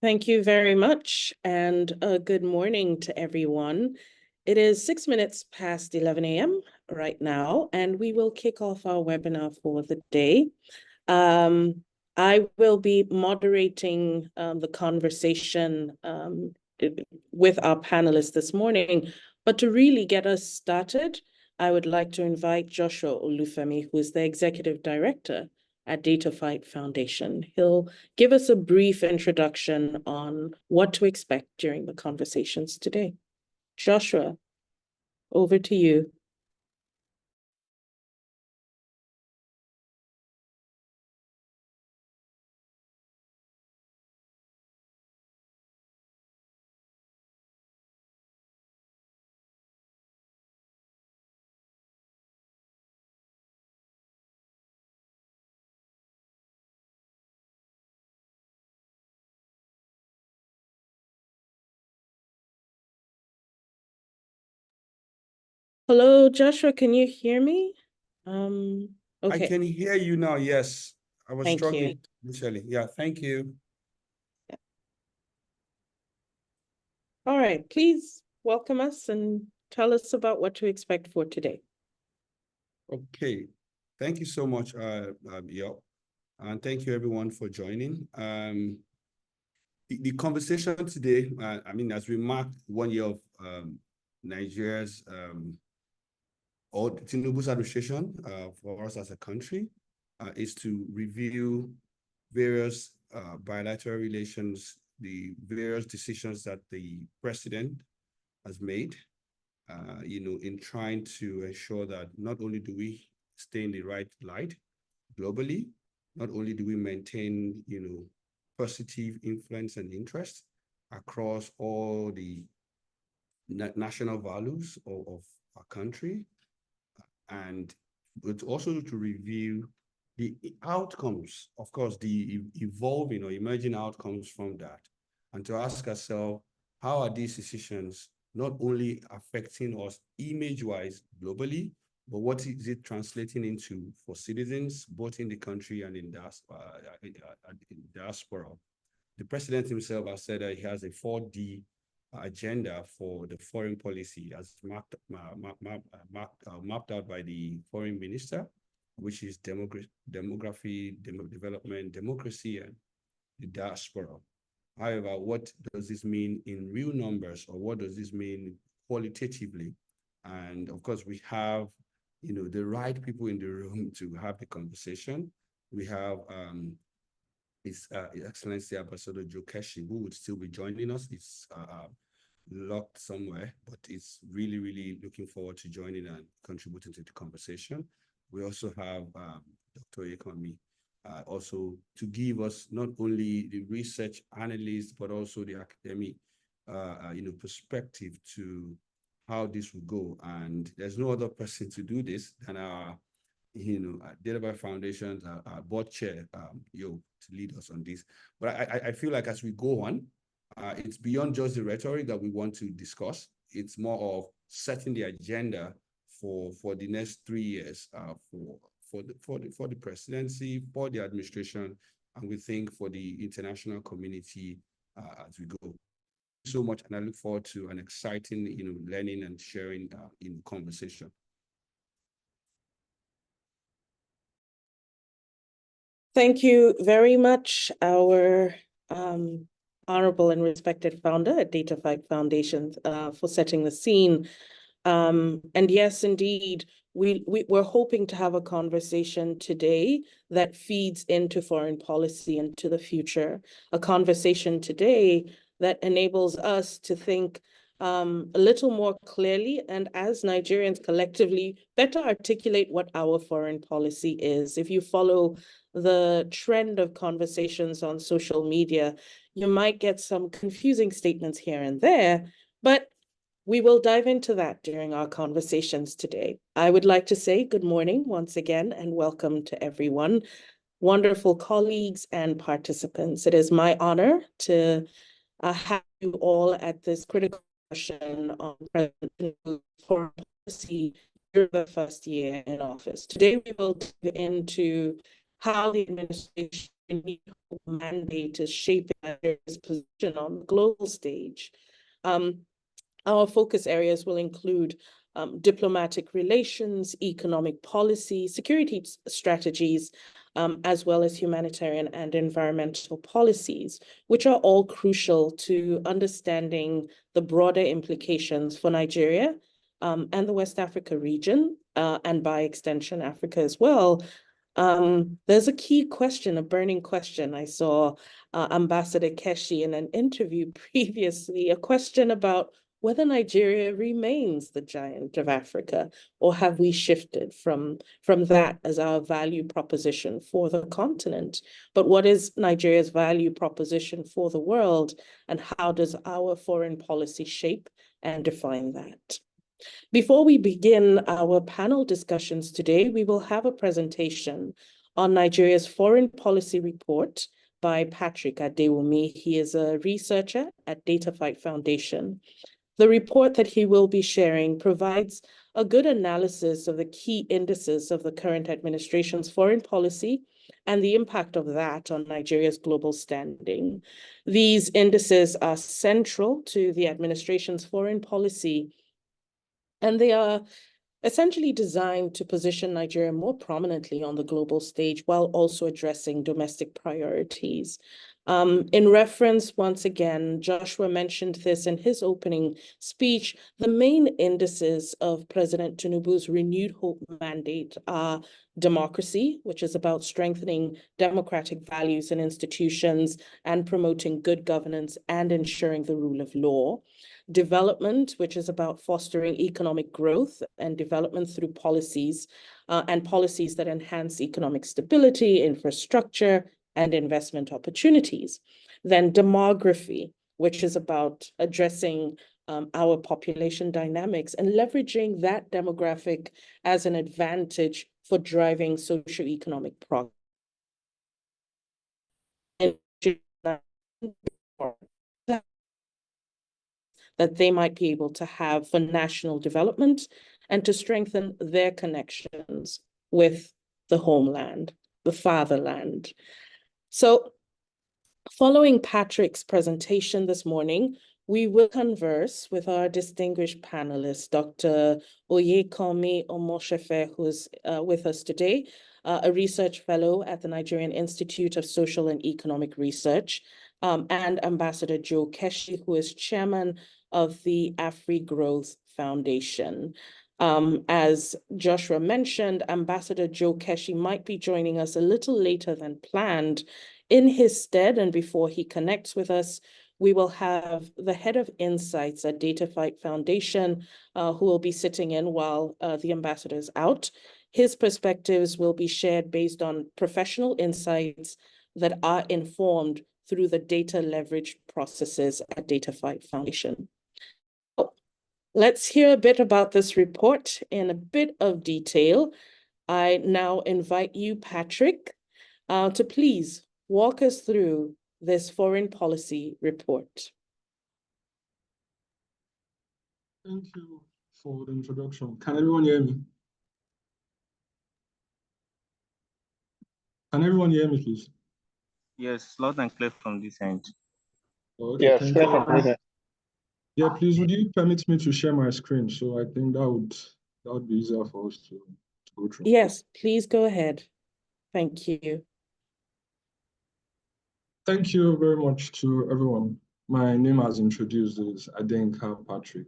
Thank you very much, and good morning to everyone. It is 6 minutes past 11 a.m. right now, and we will kick off our webinar for the day. I will be moderating the conversation with our panelists this morning, but to really get us started, I would like to invite Joshua Olufemi, who is the Executive Director at Dataphyte Foundation. He'll give us a brief introduction on what to expect during the conversations today. Joshua, over to you. Hello, Joshua, can you hear me? Okay. I can hear you now, yes. I was struggling initially. Yeah, thank you. Yeah. All right, please welcome us and tell us about what to expect for today. Okay, thank you so much, Yo, and thank you everyone for joining. The conversation today, as we mark 1 year of Nigeria's or Tinubu's administration for us as a country, is to review various bilateral relations, the various decisions that the president has made, in trying to ensure that not only do we stay in the right light globally, not only do we maintain, positive influence and interest across all the national values of our country, and but also to review the outcomes, of course, the evolving or emerging outcomes from that, and to ask ourselves, how are these decisions not only affecting us image-wise globally, but what is it translating into for citizens, both in the country and in diaspora? The president himself has said that he has a 4D agenda for the foreign policy as mapped out by the foreign minister, which is demography, development, democracy, and the diaspora. However, what does this mean in real numbers, or what does this mean qualitatively? And of course, we have, the right people in the room to have the conversation. We have His Excellency Ambassador Joe Keshi, who would still be joining us. It's locked somewhere, but it's really, really looking forward to joining and contributing to the conversation. We also have Dr. Yekomi, also to give us not only the research analyst, but also the academic, perspective to how this will go. And there's no other person to do this than our, Dataphyte Foundation's board chair, to lead us on this. But I feel like as we go on, it's beyond just the rhetoric that we want to discuss. It's more of setting the agenda for the next 3 years for the presidency, for the administration, and we think for the international community as we go. Thank you so much, and I look forward to an exciting, learning and sharing in conversation. Thank you very much, our honorable and respected founder at Dataphyte Foundation, for setting the scene. And yes, indeed, we're hoping to have a conversation today that feeds into foreign policy into the future, a conversation today that enables us to think a little more clearly, and as Nigerians collectively better articulate what our foreign policy is. If you follow the trend of conversations on social media, you might get some confusing statements here and there, but we will dive into that during our conversations today. I would like to say good morning once again and welcome to everyone, wonderful colleagues and participants. It is my honor to have you all at this critical session on President Tinubu's foreign policy during the first year in office. Today, we will dive into how the administration mandate is shaping Nigeria's position on the global stage. Our focus areas will include diplomatic relations, economic policy, security strategies, as well as humanitarian and environmental policies, which are all crucial to understanding the broader implications for Nigeria and the West Africa region, and by extension, Africa as well. There's a key question, a burning question. I saw Ambassador Keshi in an interview previously, a question about whether Nigeria remains the giant of Africa, or have we shifted from that as our value proposition for the continent? But what is Nigeria's value proposition for the world, and how does our foreign policy shape and define that? Before we begin our panel discussions today, we will have a presentation on Nigeria's foreign policy report by Patrick Adewumi. He is a researcher at Dataphyte Foundation. The report that he will be sharing provides a good analysis of the key indices of the current administration's foreign policy and the impact of that on Nigeria's global standing. These indices are central to the administration's foreign policy, and they are essentially designed to position Nigeria more prominently on the global stage while also addressing domestic priorities. In reference, once again, Joshua mentioned this in his opening speech, the main indices of President Tinubu's renewed hope mandate are democracy, which is about strengthening democratic values and institutions and promoting good governance and ensuring the rule of law. Development, which is about fostering economic growth and development through policies, and policies that enhance economic stability, infrastructure, and investment opportunities. Then demography, which is about addressing our population dynamics and leveraging that demographic as an advantage for driving socioeconomic progress. That they might be able to have for national development and to strengthen their connections with the homeland, the fatherland. So following Patrick's presentation this morning, we will converse with our distinguished panelist, Dr. Oyekanmi Omoshefe, who's with us today, a research fellow at the Nigerian Institute of Social and Economic Research, and Ambassador Joe Keshi, who is chairman of the AfriGrowth Foundation. As Joshua mentioned, Ambassador Joe Keshi might be joining us a little later than planned. In his stead, and before he connects with us, we will have the head of insights at Dataphyte Foundation, who will be sitting in while the ambassador is out. His perspectives will be shared based on professional insights that are informed through the data leverage processes at Dataphyte Foundation. Let's hear a bit about this report in a bit of detail. I now invite you, Patrick, to please walk us through this foreign policy report. Thank you for the introduction. Can everyone hear me? Can everyone hear me, please? Yes, loud and clear from this end. Okay, yes, thank definitely. you. Yeah, please, would you permit me to share my screen? So I think that would be easier for us to go through. Yes, please go ahead. Thank you. Thank you very much to everyone. My name, as introduced, is Adenka Patrick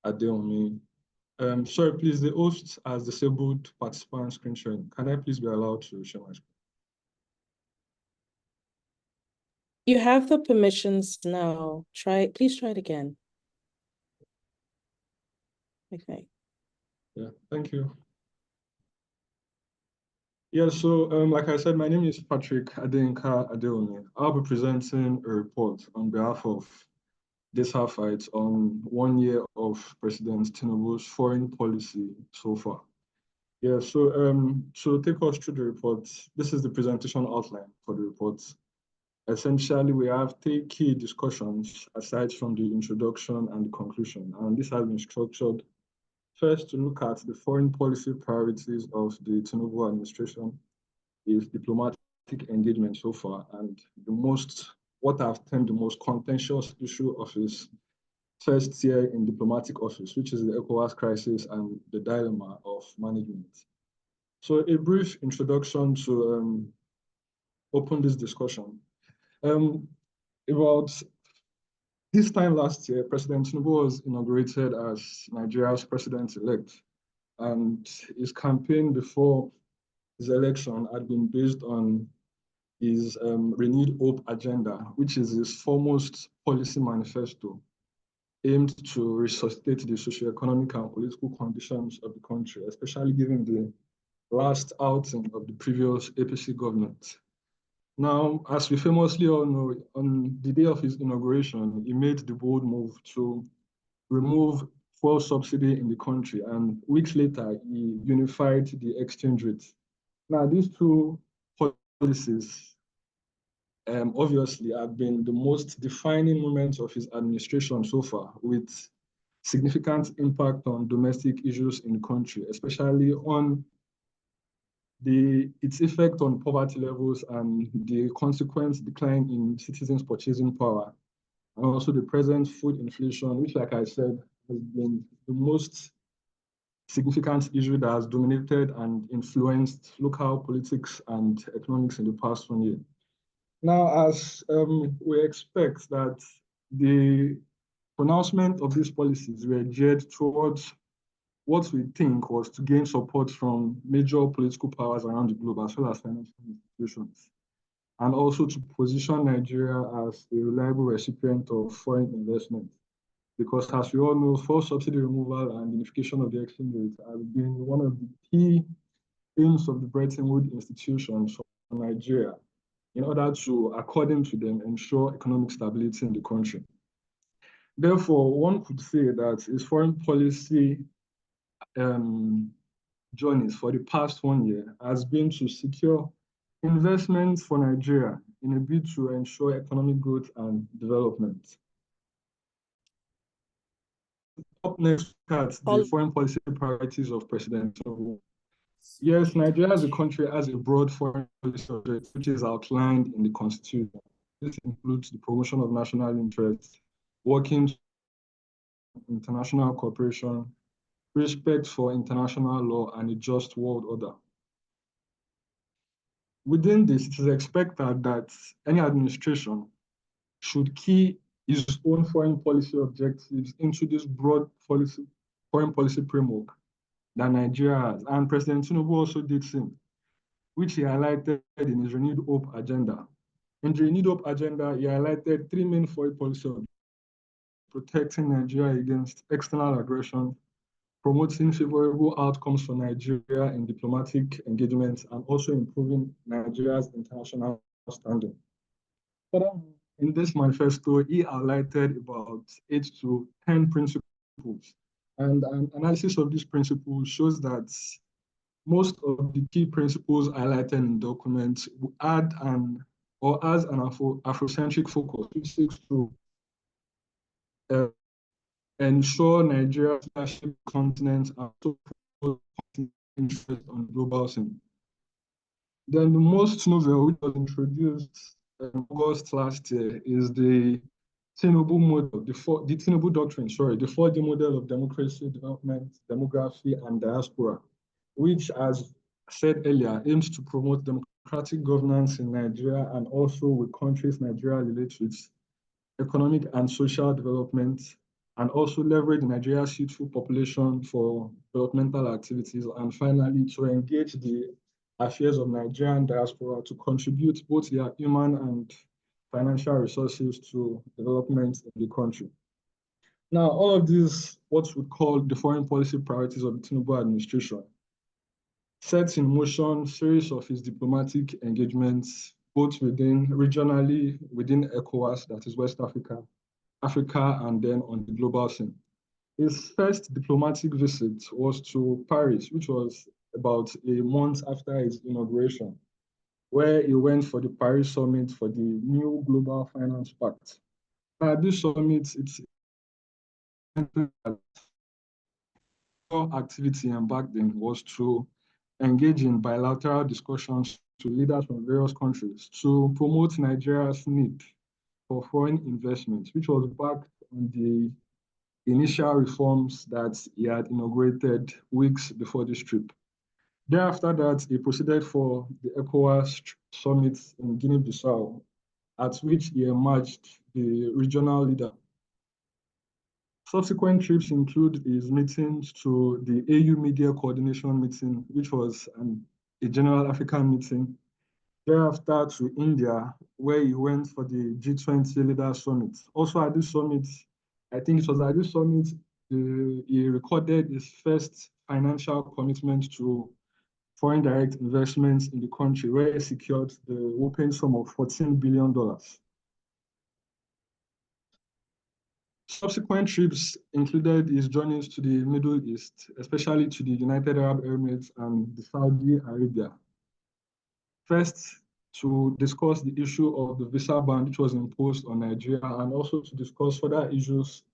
Adewumi. Sorry, please, the host has disabled participant screen sharing. Can I please be allowed to share my screen? You have the permissions now. Please try it again. Okay. Yeah, thank you. Yeah, so like I said, my name is Patrick Adenka Adewumi. I'll be presenting a report on behalf of Dataphyte on 1 year of President Tinubu's foreign policy so far. Yeah, so take us through the report. This is the presentation outline for the report. Essentially, we have 3 key discussions aside from the introduction and the conclusion, and this has been structured first to look at the foreign policy priorities of the Tinubu administration, its diplomatic engagement so far, and what I've termed the most contentious issue of his first year in diplomatic office, which is the ECOWAS crisis and the dilemma of management. So a brief introduction to open this discussion. About this time last year, President Tinubu was inaugurated as Nigeria's president-elect, and his campaign before his election had been based on his Renewed Hope agenda, which is his foremost policy manifesto aimed to resuscitate the socioeconomic and political conditions of the country, especially given the last outing of the previous APC government. Now, as we famously all know, on the day of his inauguration, he made the bold move to remove fuel subsidy in the country, and weeks later, he unified the exchange rate. Now, these two policies obviously have been the most defining moments of his administration so far, with significant impact on domestic issues in the country, especially on its effect on poverty levels and the consequent decline in citizens' purchasing power, and also the present food inflation, which, like I said, has been the most significant issue that has dominated and influenced local politics and economics in the past 1 year. Now, as we expect that the pronouncement of these policies were geared towards what we think was to gain support from major political powers around the globe, as well as financial institutions, and also to position Nigeria as a reliable recipient of foreign investment. Because as we all know, fuel subsidy removal and unification of the exchange rate have been one of the key aims of the Bretton Woods institutions for Nigeria, in order to, according to them, ensure economic stability in the country. Therefore, one could say that his foreign policy journeys for the past 1 year has been to secure investments for Nigeria in a bid to ensure economic growth and development. Up next, at the foreign policy priorities of President Tinubu. Yes, Nigeria as a country has a broad foreign policy objective, which is outlined in the Constitution. This includes the promotion of national interests, working international cooperation, respect for international law, and a just world order. Within this, it is expected that any administration should key its own foreign policy objectives into this broad foreign policy framework that Nigeria has. And President Tinubu also did same, which he highlighted in his Renewed Hope agenda. In the Renewed Hope agenda, he highlighted 3 main foreign policy objectives: protecting Nigeria against external aggression, promoting favorable outcomes for Nigeria in diplomatic engagements, and also improving Nigeria's international standing. Further, in this manifesto, he highlighted about 8 to 10 principles. And an analysis of these principles shows that most of the key principles highlighted in the document add has an Afrocentric focus, which seeks to ensure Nigeria's leadership continent and also interest on the global scene. Then the most novel, which was introduced in August last year, is the Tinubu model, the Tinubu doctrine, the 4D model of democracy, development, demography, and diaspora, which, as said earlier, aims to promote democratic governance in Nigeria and also with countries Nigeria relates with economic and social development, and also leverage Nigeria's youthful population for developmental activities, and finally, to engage the affairs of Nigerian diaspora to contribute both their human and financial resources to development in the country. Now, all of these, what we call the foreign policy priorities of the Tinubu administration, sets in motion a series of his diplomatic engagements, both regionally within ECOWAS, that is West Africa, and then on the global scene. His first diplomatic visit was to Paris, which was about a month after his inauguration, where he went for the Paris summit for the new Global Finance Pact. At this summit, its activity embarked in was to engage in bilateral discussions to leaders from various countries to promote Nigeria's need for foreign investment, which was backed on the initial reforms that he had inaugurated weeks before this trip. Thereafter that, he proceeded for the ECOWAS summit in Guinea-Bissau, at which he emerged the regional leader. Subsequent trips include his meetings to the AU Media Coordination meeting, which was a general African meeting. Thereafter to India, where he went for the G20 Leaders Summit. Also at this summit, I think it was at this summit, he recorded his first financial commitment to foreign direct investments in the country, where he secured the whopping sum of $14 billion. Subsequent trips included his journeys to the Middle East, especially to the United Arab Emirates and the Saudi Arabia. First, to discuss the issue of the visa ban which was imposed on Nigeria, and also to discuss further issues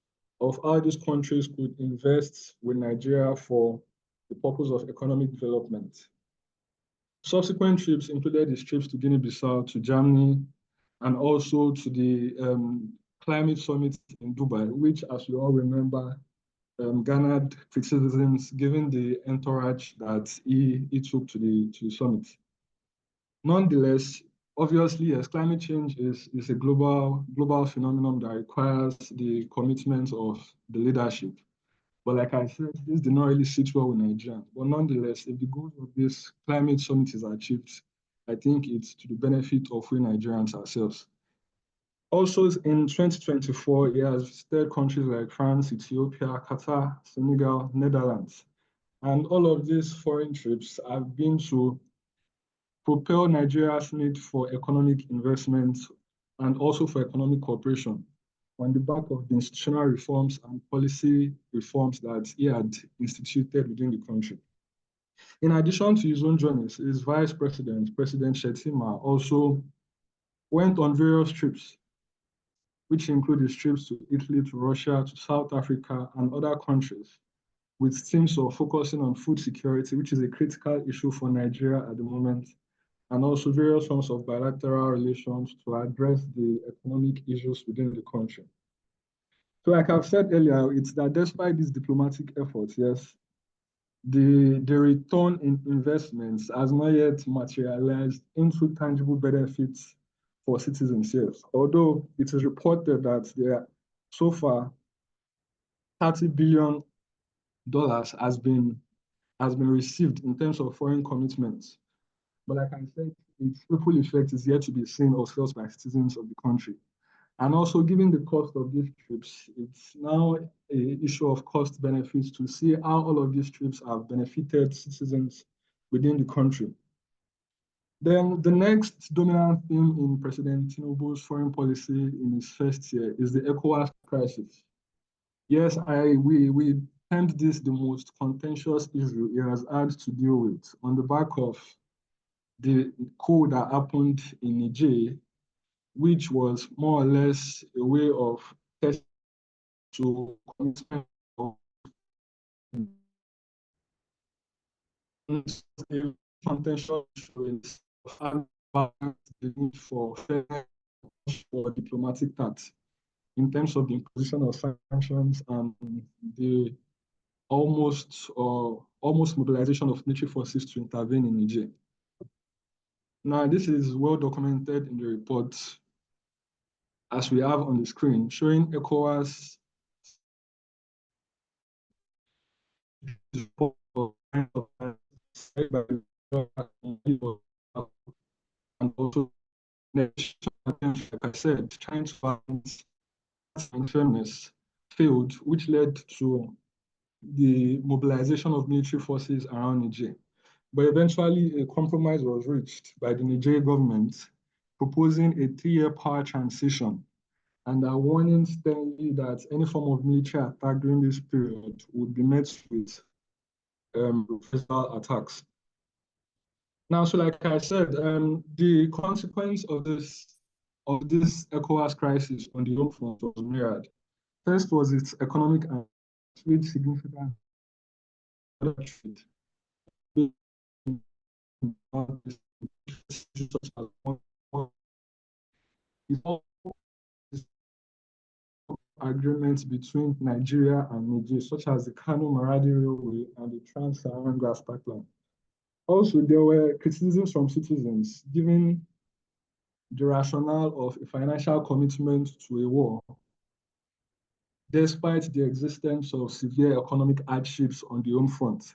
of how these countries could invest with Nigeria for the purpose of economic development. Subsequent trips included his trips to Guinea-Bissau, to Germany, and also to the climate summit in Dubai, which, as you all remember, garnered criticisms given the entourage that he took to the summit. Nonetheless, obviously, yes, climate change is a global phenomenon that requires the commitment of the leadership. But like I said, this did not really sit well with Nigerians. But nonetheless, if the goals of this climate summit is achieved, I think it's to the benefit of we Nigerians ourselves. Also, in 2024, he has visited countries like France, Ethiopia, Qatar, Senegal, Netherlands. And all of these foreign trips have been to propel Nigeria's need for economic investment and also for economic cooperation on the back of the institutional reforms and policy reforms that he had instituted within the country. In addition to his own journeys, his vice president, President Shettima, also went on various trips, which include his trips to Italy, to Russia, to South Africa, and other countries, with themes of focusing on food security, which is a critical issue for Nigeria at the moment, and also various forms of bilateral relations to address the economic issues within the country. So like I've said earlier, it's that despite these diplomatic efforts, yes, the return in investments has not yet materialized into tangible benefits for citizens, yes. Although it is reported that there are so far $30 billion has been received in terms of foreign commitments. But like I said, its ripple effect is yet to be seen or felt by citizens of the country. And also, given the cost of these trips, it's now an issue of cost benefits to see how all of these trips have benefited citizens within the country. Then the next dominant theme in President Tinubu's foreign policy in his first year is the ECOWAS crisis. Yes, we termed this the most contentious issue he has had to deal with on the back of the coup that happened in Niger, which was more or less a way of testing to commitment of contentious issues of the need for fairness for diplomatic tact in terms of the imposition of sanctions and the almost mobilization of military forces to intervene in Niger. Now, this is well documented in the report, as we have on the screen, showing ECOWAS and also, like I said, trying to balance fairness failed, which led to the mobilization of military forces around Niger. But eventually, a compromise was reached by the Nigerian government, proposing a 3-year power transition, and are warning sternly that any form of military attack during this period would be met with reprisal attacks. Now, so like I said, the consequence of this ECOWAS crisis on the home front was myriad. First was its economic and trade significant trade. agreements between Nigeria and Niger, such as the Kano-Maradi Railway and the Trans-Saharan Gas Pipeline. Also, there were criticisms from citizens given the rationale of a financial commitment to a war, despite the existence of severe economic hardships on the home front,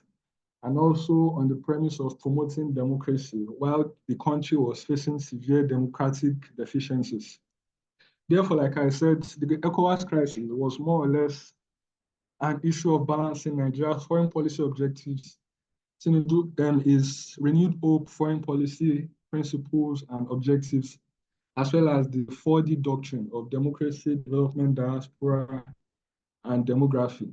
and also on the premise of promoting democracy while the country was facing severe democratic deficiencies. Therefore, like I said, the ECOWAS crisis was more or less an issue of balancing Nigeria's foreign policy objectives, is renewed hope, foreign policy principles and objectives, as well as the 4D doctrine of democracy, development, diaspora, and demography,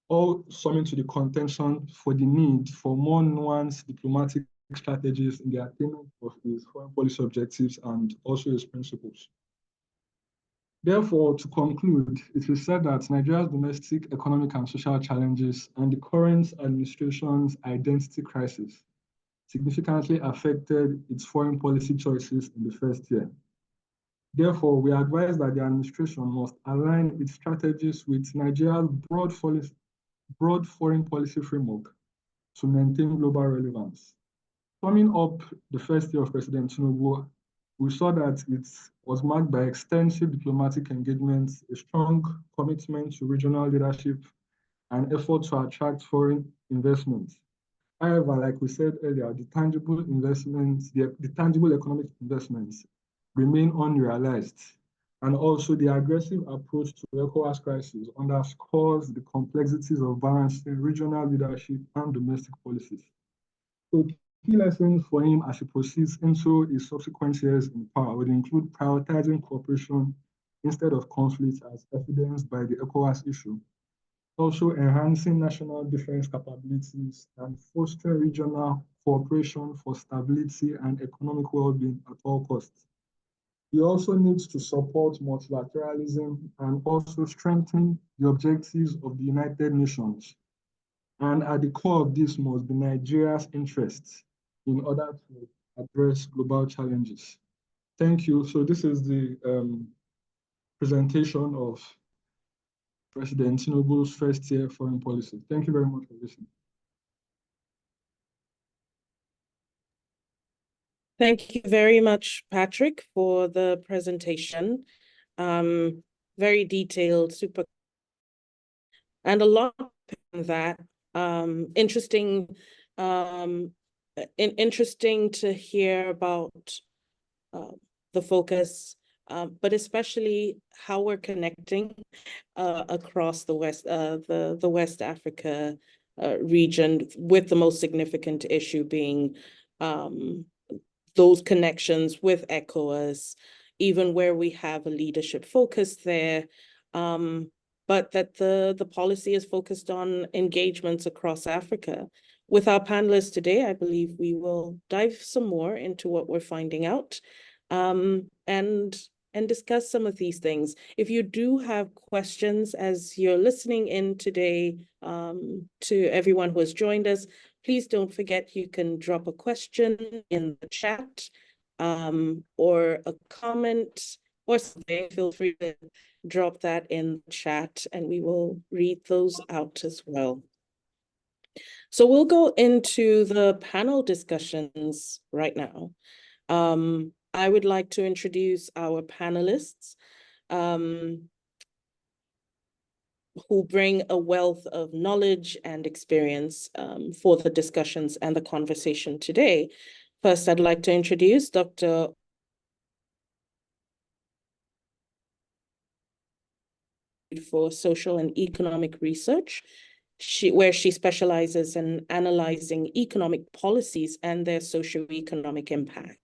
all summing to the contention for the need for more nuanced diplomatic strategies in the attainment of his foreign policy objectives and also his principles. Therefore, to conclude, it is said that Nigeria's domestic, economic, and social challenges and the current administration's identity crisis significantly affected its foreign policy choices in the first year. Therefore, we advise that the administration must align its strategies with Nigeria's broad foreign policy framework to maintain global relevance. Summing up the first year of President Tinubu, we saw that it was marked by extensive diplomatic engagements, a strong commitment to regional leadership, and effort to attract foreign investments. However, like we said earlier, the tangible investments, the tangible economic investments remain unrealized. And also the aggressive approach to the ECOWAS crisis underscores the complexities of balancing regional leadership and domestic policies. So key lessons for him as he proceeds into his subsequent years in power would include prioritizing cooperation instead of conflict as evidenced by the ECOWAS issue, also enhancing national defense capabilities and fostering regional cooperation for stability and economic well-being at all costs. He also needs to support multilateralism and also strengthen the objectives of the United Nations. And at the core of this must be Nigeria's interests in order to address global challenges. Thank you. So this is the presentation of President Tinubu's first year foreign policy. Thank you very much for listening. Thank you very much, Patrick, for the presentation. Very detailed, super, and a lot of that. Interesting to hear about the focus, but especially how we're connecting across the West Africa region, with the most significant issue being those connections with ECOWAS, even where we have a leadership focus there, but that the policy is focused on engagements across Africa. With our panelists today, I believe we will dive some more into what we're finding out, and discuss some of these things. If you do have questions as you're listening in today, to everyone who has joined us, please don't forget you can drop a question in the chat, or a comment or something. Feel free to drop that in the chat and we will read those out as well. So we'll go into the panel discussions right now. I would like to introduce our panelists, who bring a wealth of knowledge and experience for the discussions and the conversation today. First, I'd like to introduce Dr. for Social and Economic Research, where she specializes in analyzing economic policies and their socioeconomic impact.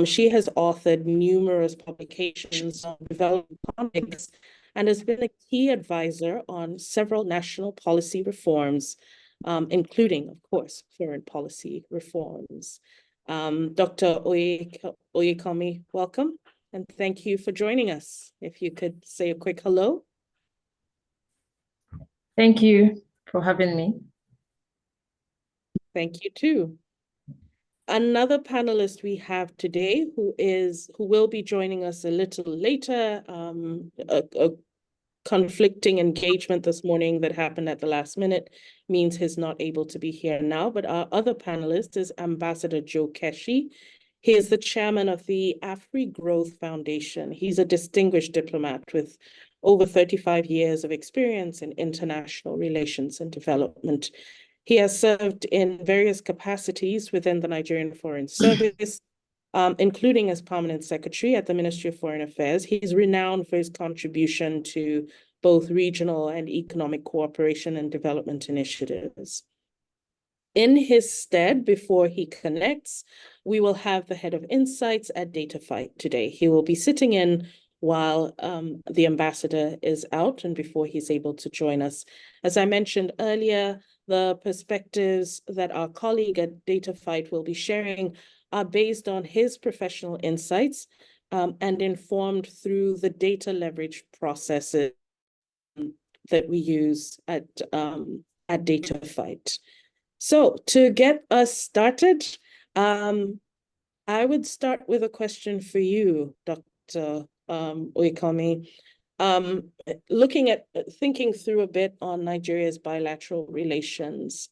She has authored numerous publications on development economics and has been a key advisor on several national policy reforms, including, of course, foreign policy reforms. Dr. Oyekami, welcome, and thank you for joining us. If you could say a quick hello. Thank you for having me. Thank you too. another panelist we have today who will be joining us a little later, a conflicting engagement this morning that happened at the last minute means he's not able to be here now. But our other panelist is Ambassador Joe Keshi. He is the chairman of the Afri-Growth Foundation. He's a distinguished diplomat with over 35 years of experience in international relations and development. He has served in various capacities within the Nigerian Foreign Service, including as permanent secretary at the Ministry of Foreign Affairs. He's renowned for his contribution to both regional and economic cooperation and development initiatives. In his stead, before he connects, we will have the head of insights at Dataphyte today. He will be sitting in while the ambassador is out and before he's able to join us. As I mentioned earlier, the perspectives that our colleague at Dataphyte will be sharing are based on his professional insights and informed through the data leverage processes that we use at Dataphyte. So to get us started, I would start with a question for you, Dr. Oyekanmi. Thinking through a bit on Nigeria's bilateral relations,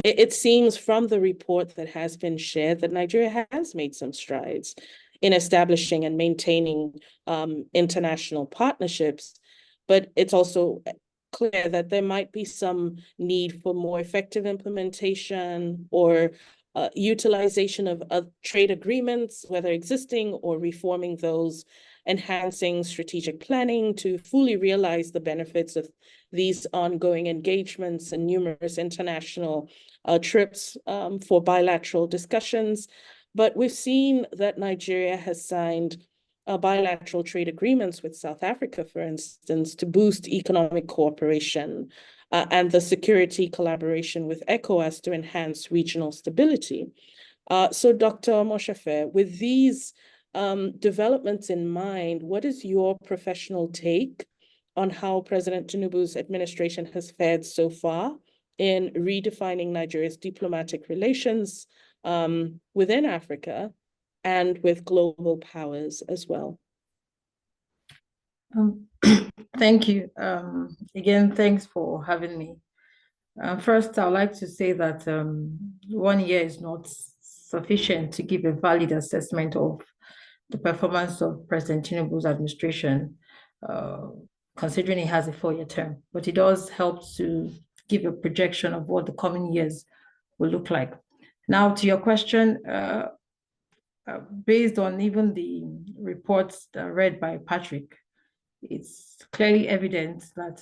it seems from the report that has been shared that Nigeria has made some strides in establishing and maintaining international partnerships, but it's also clear that there might be some need for more effective implementation or utilization of trade agreements, whether existing or reforming those, enhancing strategic planning to fully realize the benefits of these ongoing engagements and numerous international trips for bilateral discussions. But we've seen that Nigeria has signed bilateral trade agreements with South Africa, for instance, to boost economic cooperation and the security collaboration with ECOWAS to enhance regional stability. So Dr. Moshofe, with these developments in mind, what is your professional take on how President Tinubu's administration has fared so far in redefining Nigeria's diplomatic relations within Africa and with global powers as well? Thank you. Again, thanks for having me. First, I'd like to say that 1 year is not sufficient to give a valid assessment of the performance of President Tinubu's administration, considering he has a 4-year term. But it does help to give a projection of what the coming years will look like. Now, to your question, based on even the reports read by Patrick, it's clearly evident that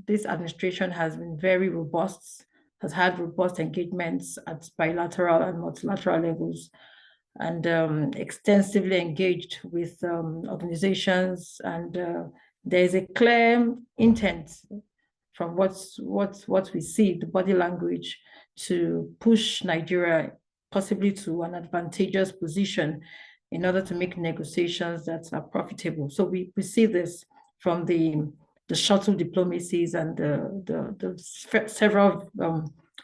this administration has been very robust, has had robust engagements at bilateral and multilateral levels, and extensively engaged with organizations. And there is a clear intent from what we see, the body language, to push Nigeria possibly to an advantageous position in order to make negotiations that are profitable. So we see this from the shuttle diplomacies and the several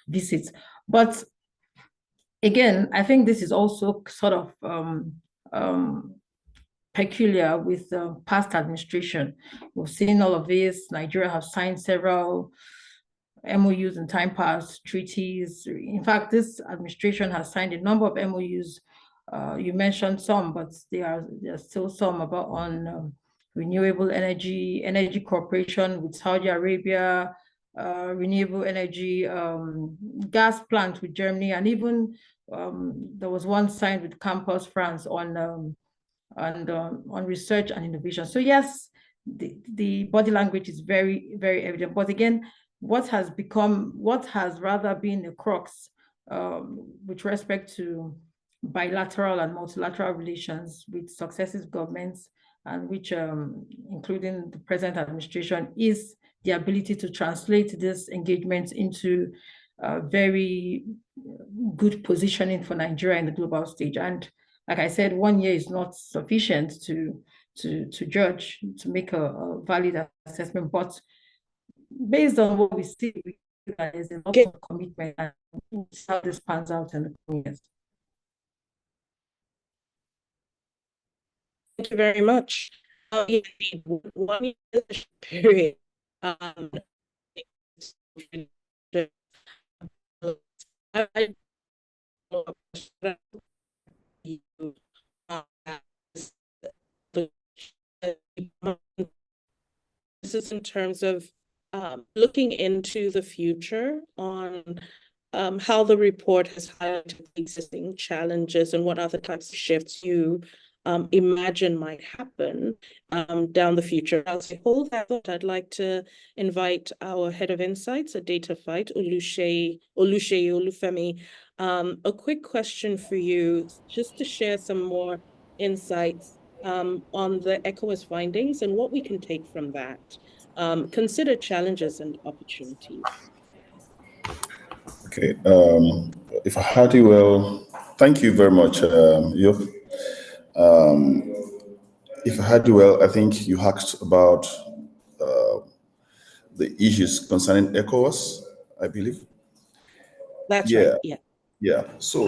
visits. But again, I think this is also sort of peculiar with past administration. We've seen all of this. Nigeria have signed several MOUs in time past, treaties. In fact, this administration has signed a number of MOUs. You mentioned some, but there are still some about on renewable energy cooperation with Saudi Arabia, renewable energy gas plant with Germany, and even there was one signed with Campus France on research and innovation. So yes, the body language is very, very evident. But again, what has rather been a crux with respect to bilateral and multilateral relations with successive governments, and which, including the present administration, is the ability to translate this engagement into very good positioning for Nigeria in the global stage. And like I said, 1 year is not sufficient to judge, to make a valid assessment. But based on what we see, there's a lot of commitment, and how this pans out in the coming years. Thank you very much. Yeah, indeed, 1 year is a short period. I you, this is in terms of looking into the future on how the report has highlighted existing challenges and what other types of shifts you imagine might happen down the future. As I hold that thought, I'd like to invite our head of insights at Dataphyte, Olufemi. A quick question for you, just to share some more insights on the ECOWAS findings and what we can take from that. Consider challenges and opportunities. Okay. If I heard you well, thank you very much, Yop. If I heard you well, I think you asked about the issues concerning ECOWAS, I believe. That's Yeah, right. Yeah. yeah. So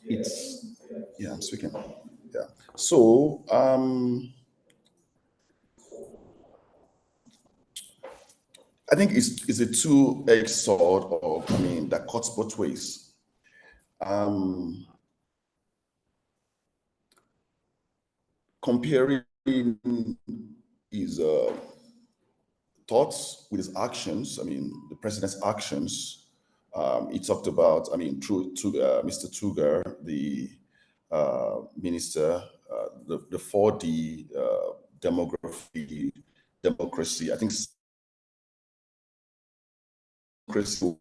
it's I'm speaking. Yeah. So I think it's a two-edged sword, or I mean, that cuts both ways. Comparing his thoughts with his actions, I mean, the president's actions, he talked about, I mean, through to Mr. Tugar, the minister, the 4D demography, democracy, I think democracy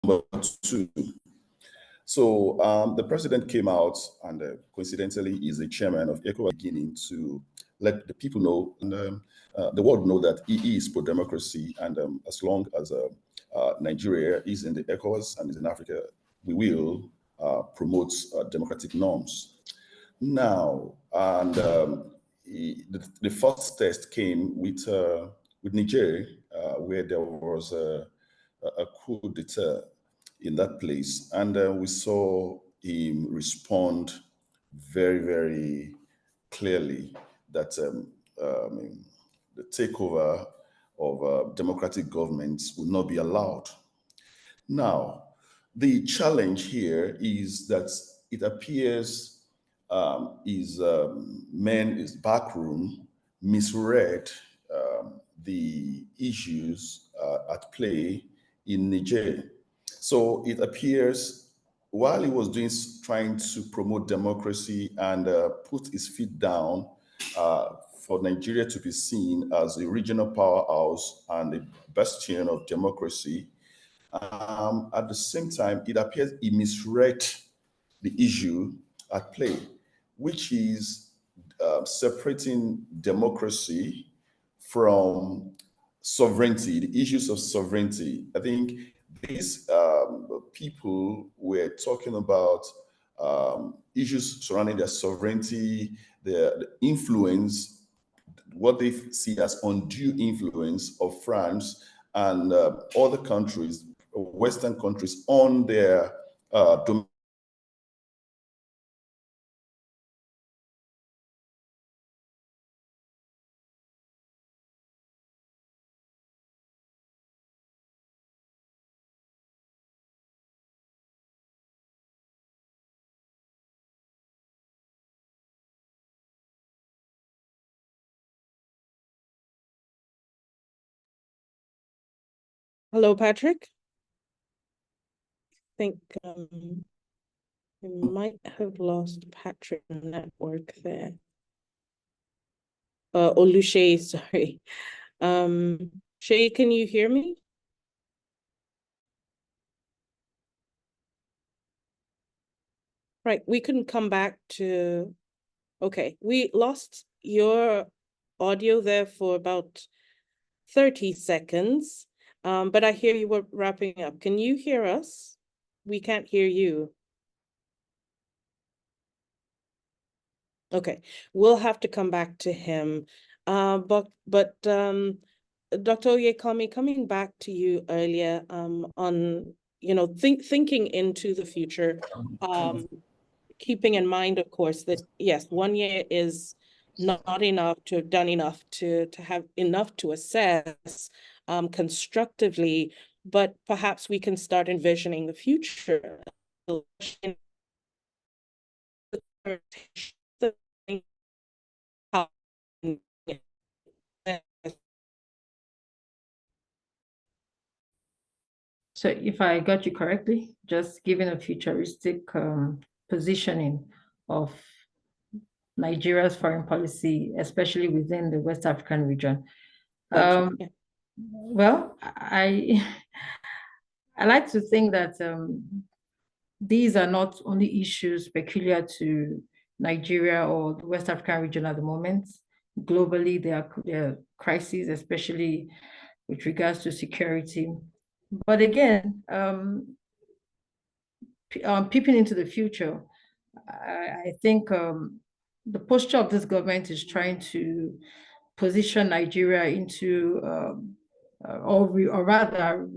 number 2. So the president came out, and coincidentally is the chairman of ECOWAS, beginning to let the people know, and the world know, that he is pro-democracy, and as long as Nigeria is in the ECOWAS and is in Africa, we will promote democratic norms. Now, and the first test came with Niger, where there was a coup d'etat in that place, and we saw him respond very, very clearly that the takeover of democratic governments will not be allowed. Now, the challenge here is that it appears his men, his backroom, misread the issues at play in Niger. So it appears, while he was trying to promote democracy and put his feet down for Nigeria to be seen as a regional powerhouse and a bastion of democracy, at the same time, it appears he misread the issue at play, which is separating democracy from sovereignty, the issues of sovereignty. I think these people were talking about issues surrounding their sovereignty, the influence, what they see as undue influence of France and other countries, Western countries, on their domain. Hello, Patrick. I think we might have lost Patrick network there. Olushe, sorry. Shay, can you hear me? Right, we can come back to, okay, we lost your audio there for about 30 seconds, but I hear you were wrapping up. Can you hear us? We can't hear you. Okay, we'll have to come back to him. But Dr. Oyekami, coming back to you earlier on, thinking into the future, keeping in mind, of course, that yes, 1 year is not enough to have done enough to have enough to assess constructively, but perhaps we can start envisioning the future. So if I got you correctly, just giving a futuristic positioning of Nigeria's foreign policy, especially within the West African region. Well, I like to think that these are not only issues peculiar to Nigeria or the West African region at the moment. Globally, there are crises, especially with regards to security. But again, peeping into the future, I think the posture of this government is trying to position Nigeria into, or rather,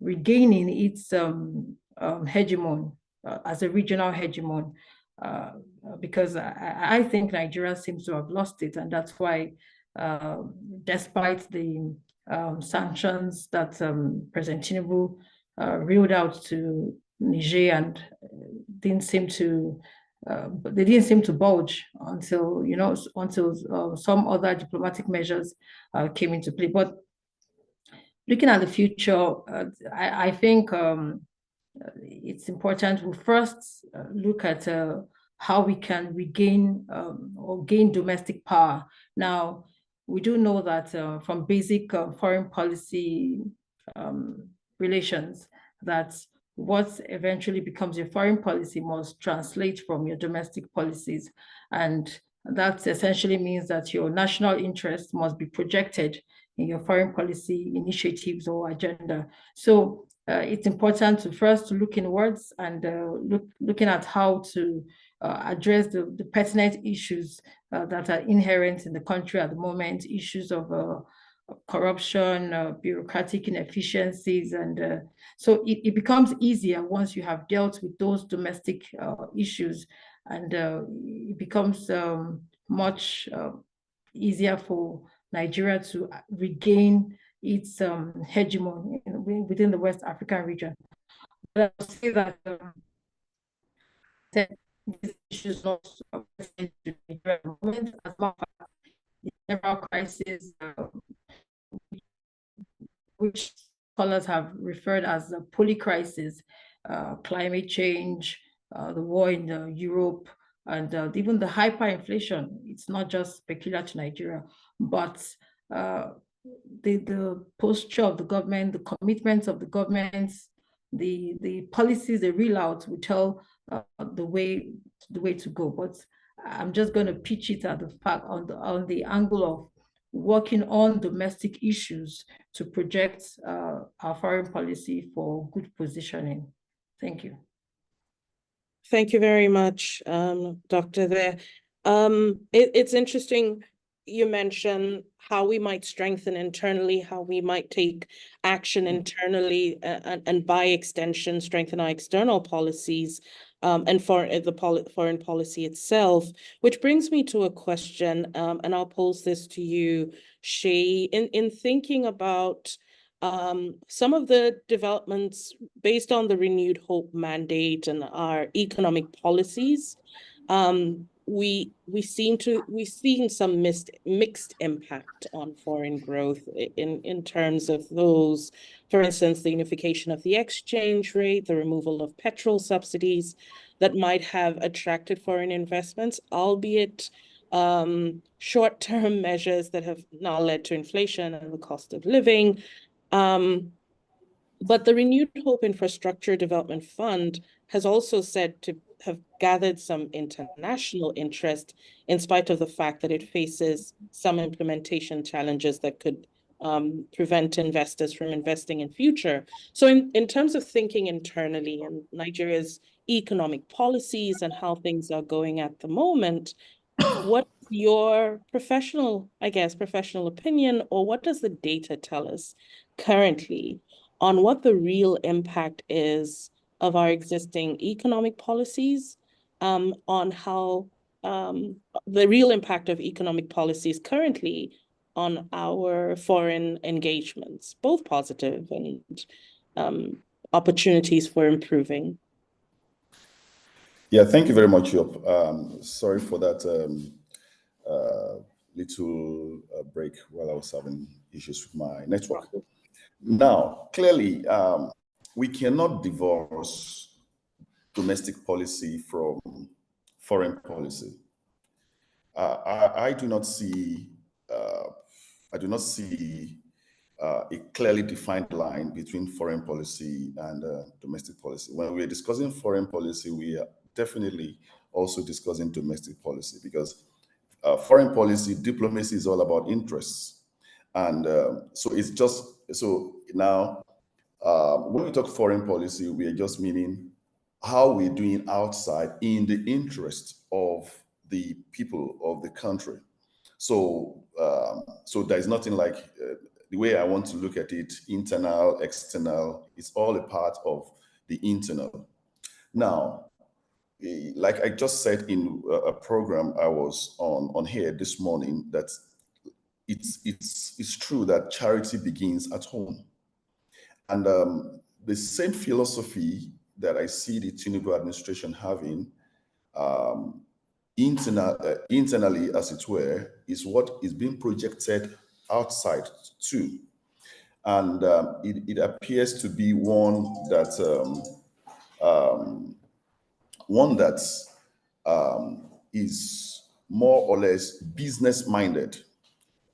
regaining its hegemon as a regional hegemon, because I think Nigeria seems to have lost it, and that's why, despite the sanctions that President Tinubu reeled out to Niger, and they didn't seem to budge until some other diplomatic measures came into play. But looking at the future, I think it's important we first look at how we can regain or gain domestic power. Now, we do know that from basic foreign policy relations, that what eventually becomes your foreign policy must translate from your domestic policies. And that essentially means that your national interest must be projected in your foreign policy initiatives or agenda. So it's important to first look inwards and looking at how to address the pertinent issues that are inherent in the country at the moment, issues of corruption, bureaucratic inefficiencies. And so it becomes easier once you have dealt with those domestic issues, and it becomes much easier for Nigeria to regain its hegemony within the West African region. But I would say that these issues not to Nigeria at the moment, as well as several crises, which scholars have referred as the polycrisis, climate change, the war in Europe, and even the hyperinflation. It's not just peculiar to Nigeria, but the posture of the government, the commitments of the government, the policies they reel out will tell the way to go. But I'm just going to pitch it at the fact on the angle of working on domestic issues to project our foreign policy for good positioning. Thank you. Thank you very much, Doctor there. It's interesting you mentioned how we might strengthen internally, how we might take action internally, and by extension, strengthen our external policies and for the foreign policy itself, which brings me to a question, and I'll pose this to you, Shay, in thinking about some of the developments based on the Renewed Hope mandate and our economic policies. We've seen some mixed impact on foreign growth in terms of those, for instance, the unification of the exchange rate, the removal of petrol subsidies that might have attracted foreign investments, albeit short-term measures that have now led to inflation and the cost of living. But the Renewed Hope Infrastructure Development Fund has also said to have gathered some international interest in spite of the fact that it faces some implementation challenges that could prevent investors from investing in future. So in terms of thinking internally and Nigeria's economic policies and how things are going at the moment, what your professional opinion, or what does the data tell us currently on what the real impact is of our existing economic policies, on how the real impact of economic policies currently on our foreign engagements, both positive and opportunities for improving? Yeah, thank you very much, Yop. Sorry for that little break while I was having issues with my network. Now, clearly, we cannot divorce domestic policy from foreign policy. I do not see a clearly defined line between foreign policy and domestic policy. When we are discussing foreign policy, we are definitely also discussing domestic policy, because foreign policy, diplomacy is all about interests. And so it's just, so now, when we talk foreign policy, we are just meaning how we're doing outside in the interest of the people of the country. So, so there's nothing like, the way I want to look at it, internal, external, it's all a part of the internal. Now, like I just said in a program I was on here this morning, that it's true that charity begins at home. And the same philosophy that I see the Tinubu administration having internally, as it were, is what is being projected outside too. And it appears to be one that is more or less business-minded,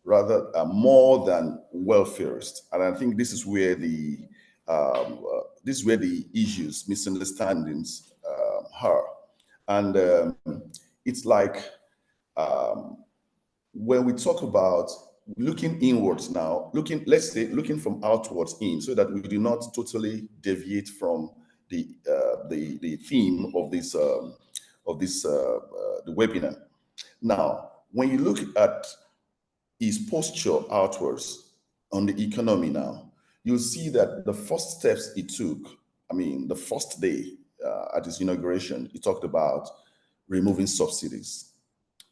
rather more than welfarist. And I think this is where the issues, misunderstandings are. And it's like when we talk about looking inwards now, let's say looking from outwards in, so that we do not totally deviate from the theme of this the webinar. Now, when you look at his posture outwards on the economy now, you'll see that the first steps he took, I mean, the first day at his inauguration, he talked about removing subsidies.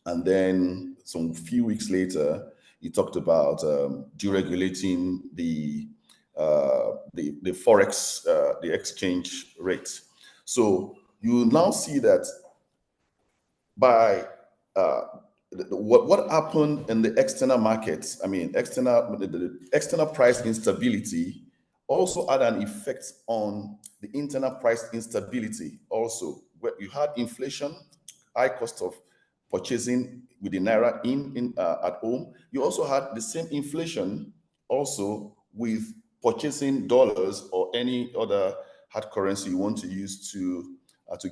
And then some few weeks later, he talked about deregulating the forex, the exchange rate. So you now see that by what happened in the external markets, I mean, the external price instability also had an effect on the internal price instability also, where you had inflation, high cost of purchasing with the Naira at home. You also had the same inflation also with purchasing dollars or any other hard currency you want to use to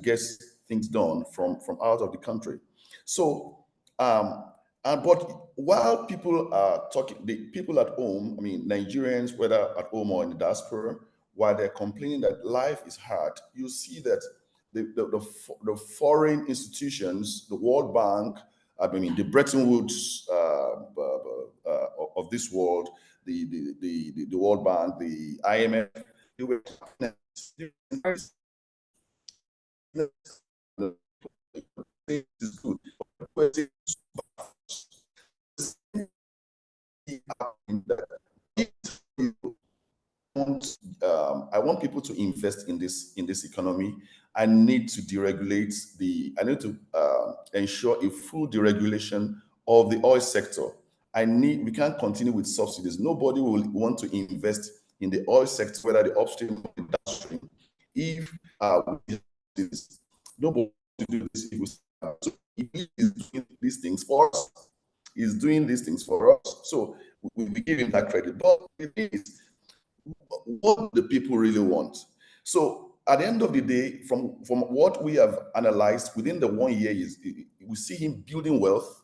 get things done from out of the country. So, but while people are talking, the people at home, I mean, Nigerians, whether at home or in the diaspora, while they're complaining that life is hard, you see that the foreign institutions, the World Bank, I mean, the Bretton Woods of this world, the World Bank, the IMF, they were is good. I want people to invest in this economy. I need to deregulate I need to ensure a full deregulation of the oil sector. We can't continue with subsidies. Nobody will want to invest in the oil sector, whether the upstream or the downstream, if nobody to do this. So he is doing these things for us. He's doing these things for us. So we give him that credit. But it is what the people really want. So at the end of the day, from what we have analyzed within the 1 year, we see him building wealth,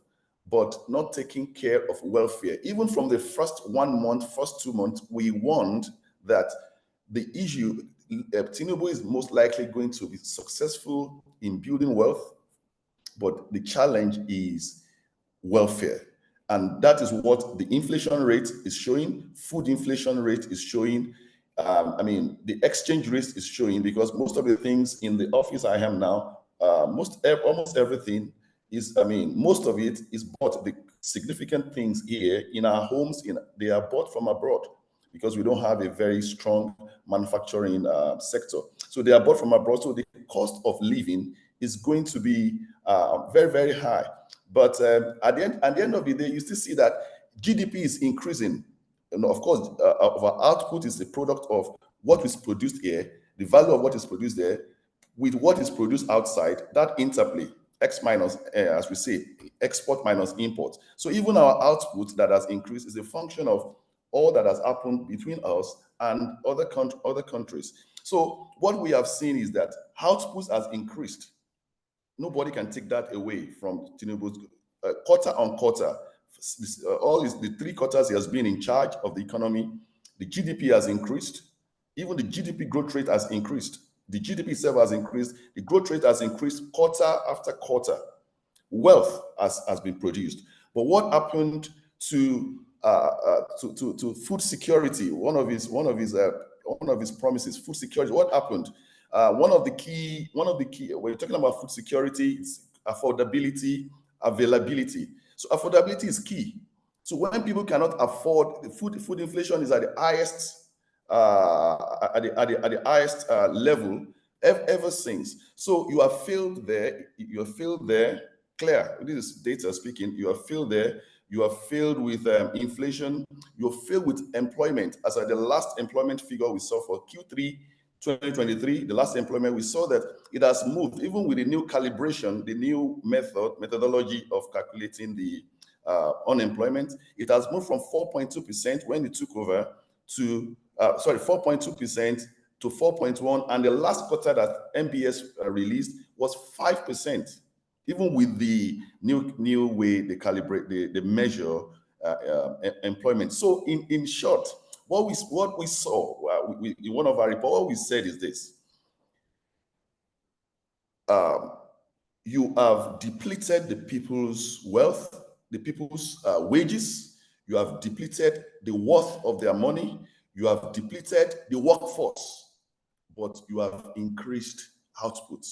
but not taking care of welfare. Even from the first 1 month, first 2 months, we warned that the issue, Tinubu is most likely going to be successful in building wealth, but the challenge is welfare. And that is what the inflation rate is showing. Food inflation rate is showing. The exchange rate is showing, because most of the things in the office I am now, almost everything is, most of it is bought. The significant things here in our homes, they are bought from abroad, because we don't have a very strong manufacturing sector. So they are bought from abroad. So the cost of living is going to be very, very high. But at the end of the day, you still see that GDP is increasing. And of course, our output is a product of what is produced here, the value of what is produced there, with what is produced outside, that interplay, X minus, as we say, export minus import. So even our output that has increased is a function of all that has happened between us and other countries. So what we have seen is that output has increased. Nobody can take that away from Tinubu's quarter on quarter. The 3 quarters he has been in charge of the economy, the GDP has increased. Even the GDP growth rate has increased. The GDP itself has increased. The growth rate has increased quarter after quarter. Wealth has been produced. But what happened to food security? One of his promises, food security. What happened? One of the key. When you're talking about food security, it's affordability, availability. So affordability is key. So when people cannot afford, the food inflation is at the highest level ever since. So you have failed there. You have failed there. Clear. This is data speaking. You have failed there. You have failed with inflation. You have failed with employment. As at the last employment figure we saw for Q3 2023, the last employment, we saw that it has moved, even with the new calibration, the new methodology of calculating the unemployment. It has moved from 4.2% when it took over to 4.2% to 4.1%, and the last quarter that MBS released was 5%. Even with the new way they calibrate, they measure employment. So in short, what we saw in one of our reports, what we said is this: you have depleted the people's wealth, the people's wages. You have depleted the worth of their money. You have depleted the workforce, but you have increased output.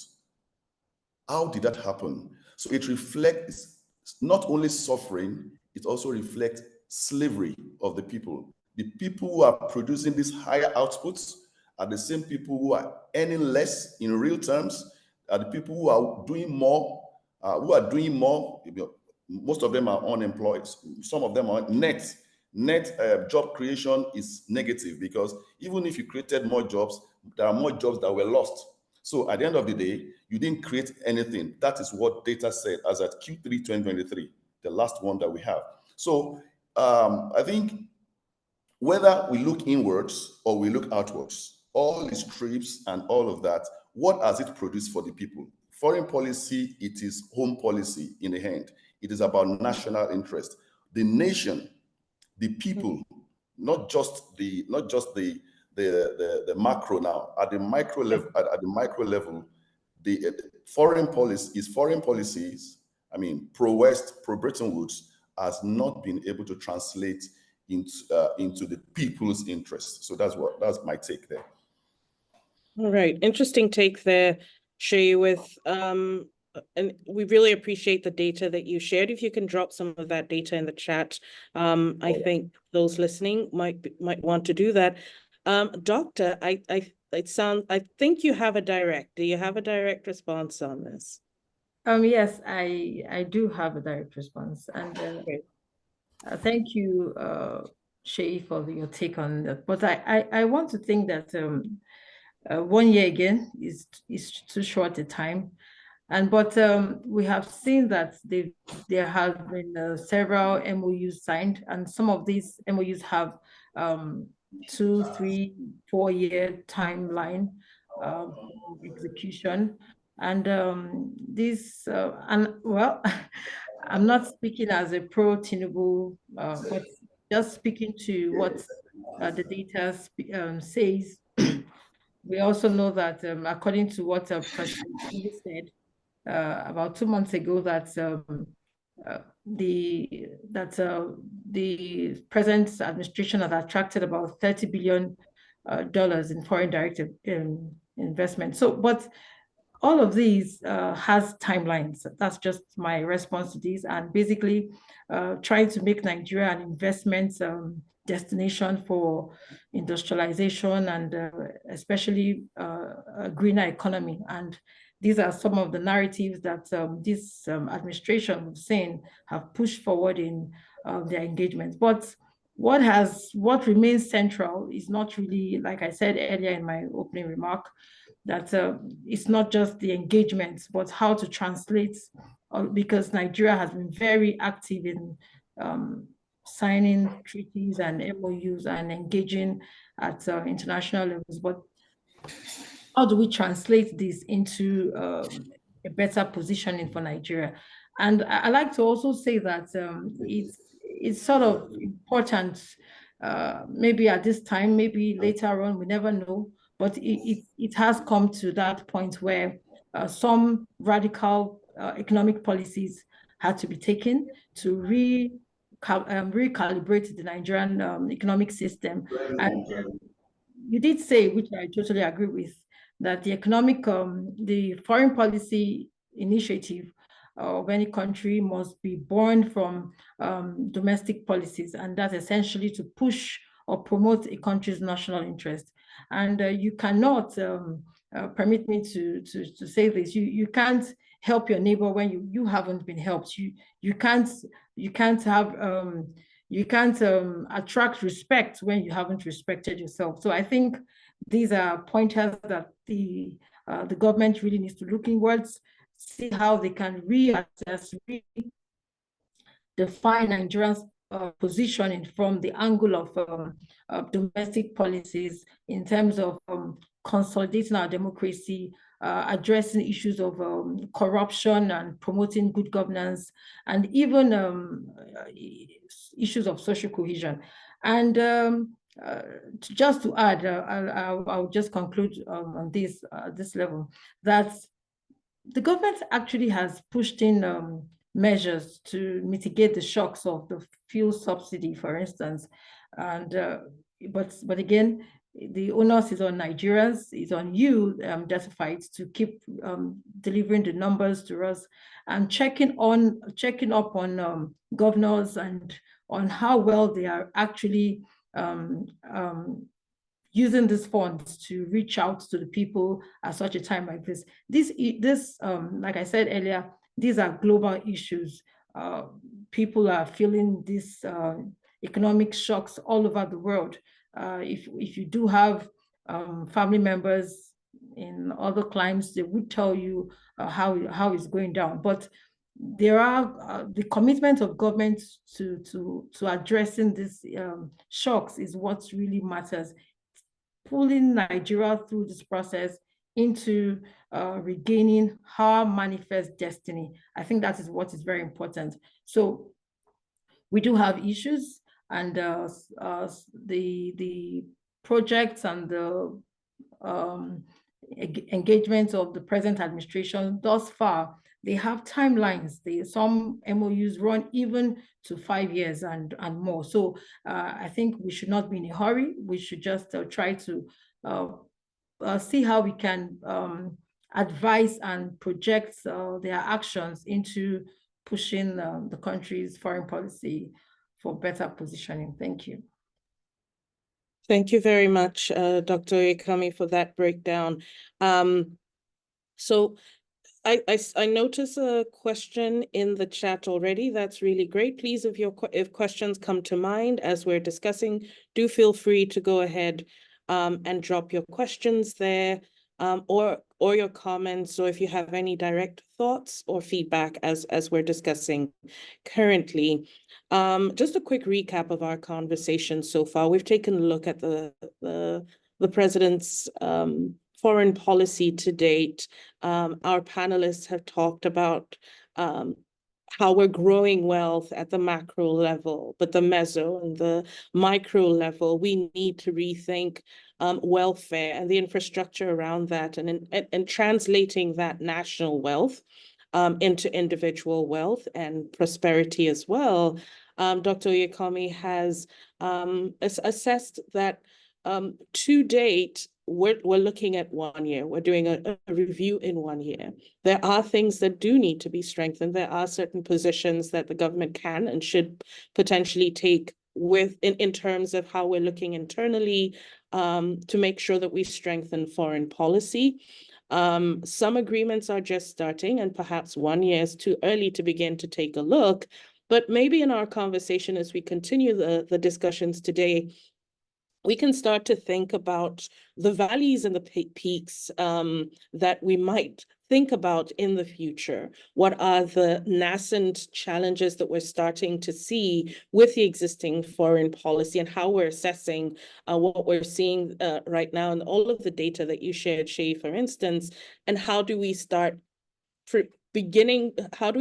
How did that happen? So it reflects not only suffering, it also reflects slavery of the people. The people who are producing these higher outputs are the same people who are earning less in real terms, are the people who are doing more, Most of them are unemployed. Some of them are net job creation is negative, because even if you created more jobs, there are more jobs that were lost. So at the end of the day, you didn't create anything. That is what data said as at Q3 2023, the last one that we have. So I think whether we look inwards or we look outwards, all these trips and all of that, what has it produced for the people? Foreign policy, it is home policy in the end. It is about national interest. The nation, the people, not just the macro now, at the micro level, the foreign policies, pro-West, pro-Bretton Woods, has not been able to translate into the people's interests. So that's my take there. All right, interesting take there, Shay, and we really appreciate the data that you shared. If you can drop some of that data in the chat, I think those listening might want to do that. Doctor, I think you have do you have a direct response on this? Yes, I do have a direct response, and thank you, Shay, for your take on that. But I want to think that 1 year again is too short a time, but we have seen that there have been several MOUs signed, and some of these MOUs have 2, 3, 4 year timeline execution, and well, I'm not speaking as a pro Tinubu, but just speaking to what the data says. We also know that according to what President Tinubu said about 2 months ago, that the present administration has attracted about $30 billion in foreign direct investment. So, but all of these has timelines. That's just my response to these, and basically trying to make Nigeria an investment destination for industrialization and especially a greener economy. And these are some of the narratives that this administration we've seen have pushed forward in their engagements. But what remains central is not really, like I said earlier in my opening remark, that it's not just the engagements, but how to translate, because Nigeria has been very active in signing treaties and MOUs and engaging at international levels. But how do we translate this into a better positioning for Nigeria? And I like to also say that it's sort of important, maybe at this time, maybe later on, we never know, but it has come to that point where some radical economic policies had to be taken to recalibrate the Nigerian economic system. And you did say, which I totally agree with, that the foreign policy initiative of any country must be born from domestic policies, and that's essentially to push or promote a country's national interest. And you cannot, permit me to say this, you can't help your neighbor when you haven't been helped. You can't attract respect when you haven't respected yourself. So I think these are pointers that the government really needs to look inwards, see how they can reassess, define Nigeria's positioning from the angle of domestic policies in terms of consolidating our democracy, addressing issues of corruption and promoting good governance, and even issues of social cohesion. And just to add, I'll just conclude on this level, that the government actually has pushed in measures to mitigate the shocks of the fuel subsidy, for instance. And but again, the onus is on Nigerians, is on you, Dataphyte, to keep delivering the numbers to us and checking up on governors and on how well they are actually using these funds to reach out to the people at such a time like this. This, like I said earlier, these are global issues. People are feeling these economic shocks all over the world. If you do have family members in other climes, they would tell you how it's going down. But there are the commitment of government to addressing these shocks is what really matters. Pulling Nigeria through this process into regaining her manifest destiny. I think that is what is very important. So we do have issues, and the projects and the engagement of the present administration thus far, they have timelines. Some MOUs run even to 5 years and more. So I think we should not be in a hurry. We should just try to see how we can advise and project their actions into pushing the country's foreign policy for better positioning. Thank you. Thank you very much, Dr. Ekami, for that breakdown. So I notice a question in the chat already. That's really great. Please, if questions come to mind as we're discussing, do feel free to go ahead and drop your questions there, or your comments, or if you have any direct thoughts or feedback as we're discussing currently. Just a quick recap of our conversation so far. We've taken a look at the president's foreign policy to date. Our panelists have talked about how we're growing wealth at the macro level, but the meso and the micro level, we need to rethink welfare and the infrastructure around that, and translating that national wealth into individual wealth and prosperity as well. Dr. Oyekomi has assessed that to date, we're looking at 1 year. We're doing a review in 1 year. There are things that do need to be strengthened. There are certain positions that the government can and should potentially take in terms of how we're looking internally to make sure that we strengthen foreign policy. Some agreements are just starting, and perhaps 1 year is too early to begin to take a look. But maybe in our conversation, as we continue the discussions today, we can start to think about the valleys and the peaks that we might think about in the future. What are the nascent challenges that we're starting to see with the existing foreign policy, and how we're assessing what we're seeing right now, and all of the data that you shared, Shay, for instance, and how do we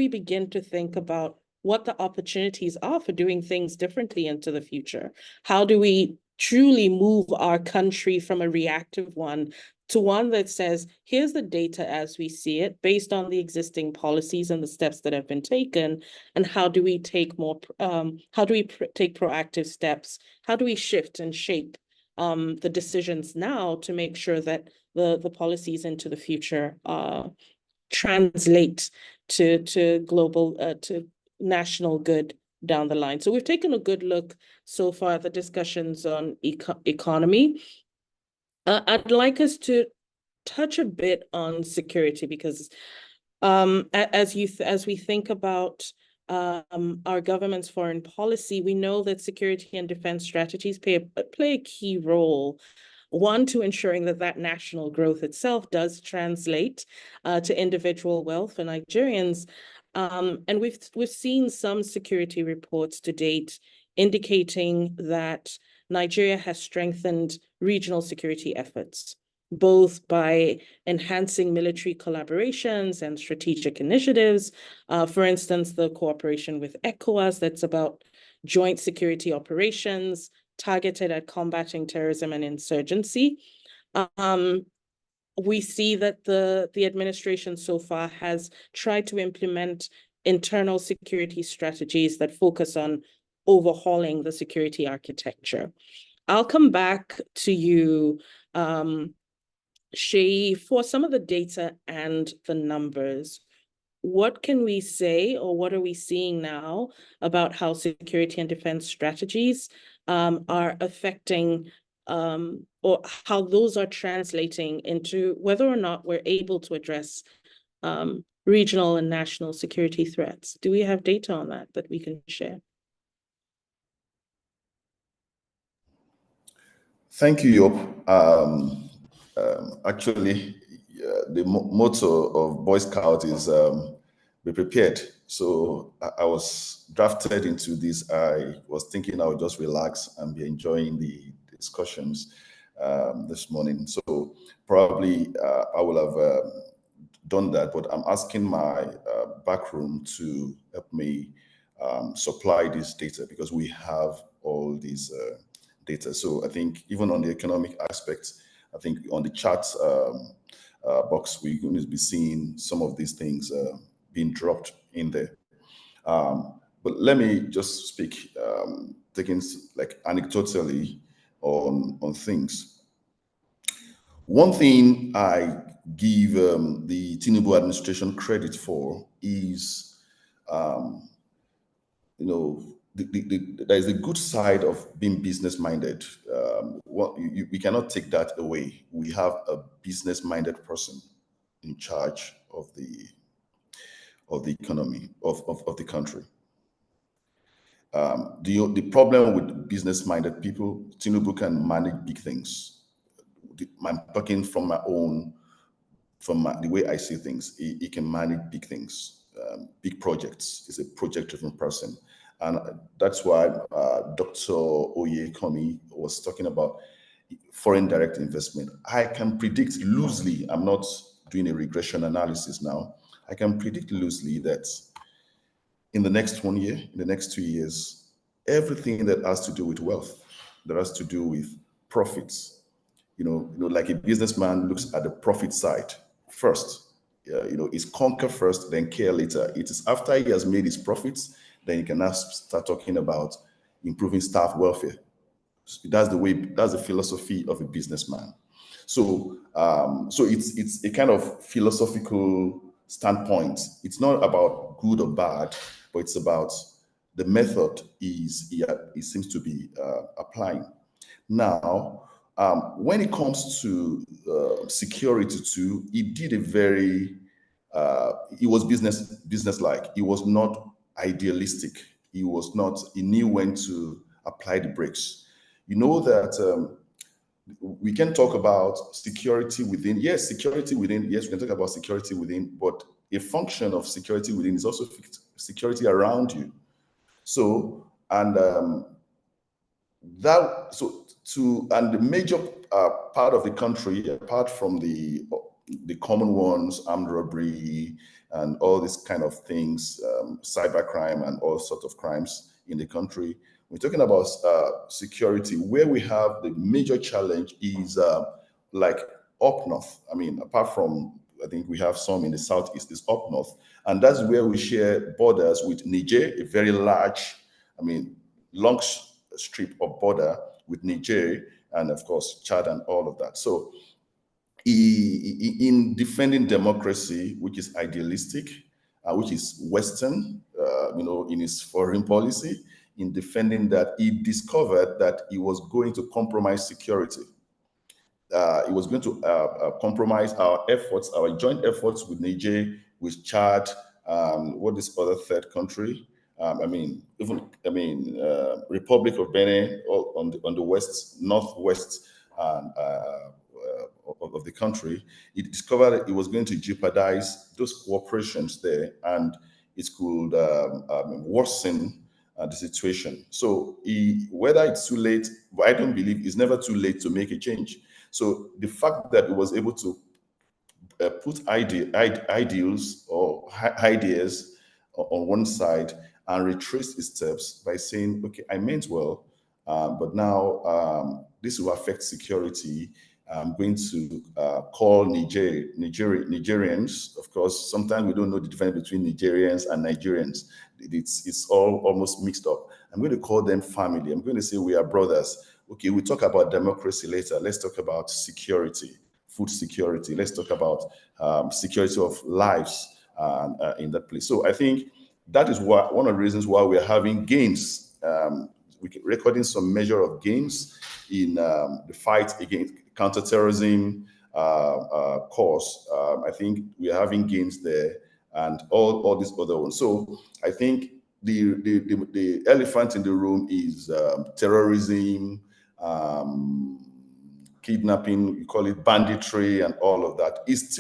begin to think about what the opportunities are for doing things differently into the future? How do we truly move our country from a reactive one to one that says, here's the data as we see it, based on the existing policies and the steps that have been taken, and how do we take proactive steps? How do we shift and shape the decisions now to make sure that the policies into the future translate to global, to national good down the line? So we've taken a good look so far at the discussions on economy. I'd like us to touch a bit on security, because as we think about our government's foreign policy, we know that security and defense strategies play a key role. One, to ensuring that national growth itself does translate to individual wealth for Nigerians. And we've seen some security reports to date indicating that Nigeria has strengthened regional security efforts, both by enhancing military collaborations and strategic initiatives. For instance, the cooperation with ECOWAS, that's about joint security operations targeted at combating terrorism and insurgency. We see that the administration so far has tried to implement internal security strategies that focus on overhauling the security architecture. I'll come back to you, Shay, for some of the data and the numbers. What can we say, or what are we seeing now about how security and defense strategies are affecting or how those are translating into whether or not we're able to address regional and national security threats? Do we have data on that we can share? Thank you, Yop. Actually, the motto of Boy Scout is be prepared. So I was drafted into this. I was thinking I would just relax and be enjoying the discussions this morning. So probably I will have done that, but I'm asking my backroom to help me supply this data, because we have all these data. So I think even on the economic aspect, I think on the chat box, we're going to be seeing some of these things being dropped in there. But let me just speak, taking like anecdotally on things. One thing I give the Tinubu administration credit for is, there is a good side of being business-minded. We cannot take that away. We have a business-minded person in charge of the economy of the country. The problem with business-minded people, Tinubu can manage big things. I'm talking from the way I see things. He can manage big things, big projects. He's a project-driven person. And that's why Dr. Oyekomi was talking about foreign direct investment. I can predict loosely, I'm not doing a regression analysis now, I can predict loosely that in the next 1 year, in the next 2 years, everything that has to do with wealth, that has to do with profits, like a businessman looks at the profit side first, is conquer first, then care later. It is after he has made his profits, then he can now start talking about improving staff welfare. That's the philosophy of a businessman. So, it's a kind of philosophical standpoint. It's not about good or bad, but it's about the method he seems to be applying. Now, when it comes to security too, he did a very, he was business-like. He was not idealistic. He knew when to apply the brakes. You know that we can talk about security within. Yes, security within. Yes, we can talk about security within, but a function of security within is also security around you. So, and the major part of the country, apart from the common ones, armed robbery and all these kind of things, cybercrime and all sorts of crimes in the country, we're talking about security. Where we have the major challenge is like up north. I mean, apart from, I think we have some in the southeast, is up north. And that's where we share borders with Niger, a very large, long strip of border with Niger, and of course, Chad and all of that. So in defending democracy, which is idealistic, which is Western, in his foreign policy, in defending that, he discovered that he was going to compromise security. He was going to compromise our efforts, our joint efforts with Niger, with Chad, what is other third country? Republic of Benin on the west, northwest of the country. He discovered that it was going to jeopardize those cooperations there, and it could worsen the situation. So whether it's too late, but I don't believe it's never too late to make a change. So the fact that he was able to put ideals or ideas on one side and retrace his steps by saying, okay, I meant well, but now this will affect security. I'm going to call Nigerians. Of course, sometimes we don't know the difference between Nigerians and Nigerians. It's all almost mixed up. I'm going to call them family. I'm going to say we are brothers. Okay, we talk about democracy later. Let's talk about security, food security. Let's talk about security of lives in that place. So I think that is one of the reasons why we're having gains. We're recording some measure of gains in the fight against counterterrorism cause. I think we're having gains there and all these other ones. So I think the elephant in the room is terrorism, kidnapping, you call it banditry, and all of that. It's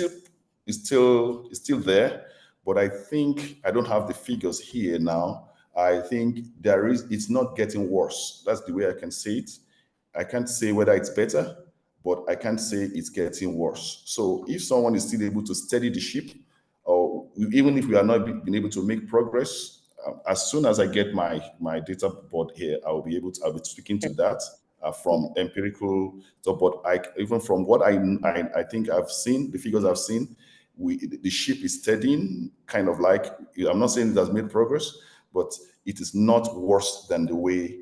still there, but I think I don't have the figures here now. I think it's not getting worse. That's the way I can say it. I can't say whether it's better, but I can't say it's getting worse. So if someone is still able to steady the ship, or even if we are not being able to make progress, as soon as I get my data board here, I'll be speaking to that from empirical. So, but even from what I think I've seen, the figures I've seen, the ship is steadying, kind of like, I'm not saying it has made progress, but it is not worse than the way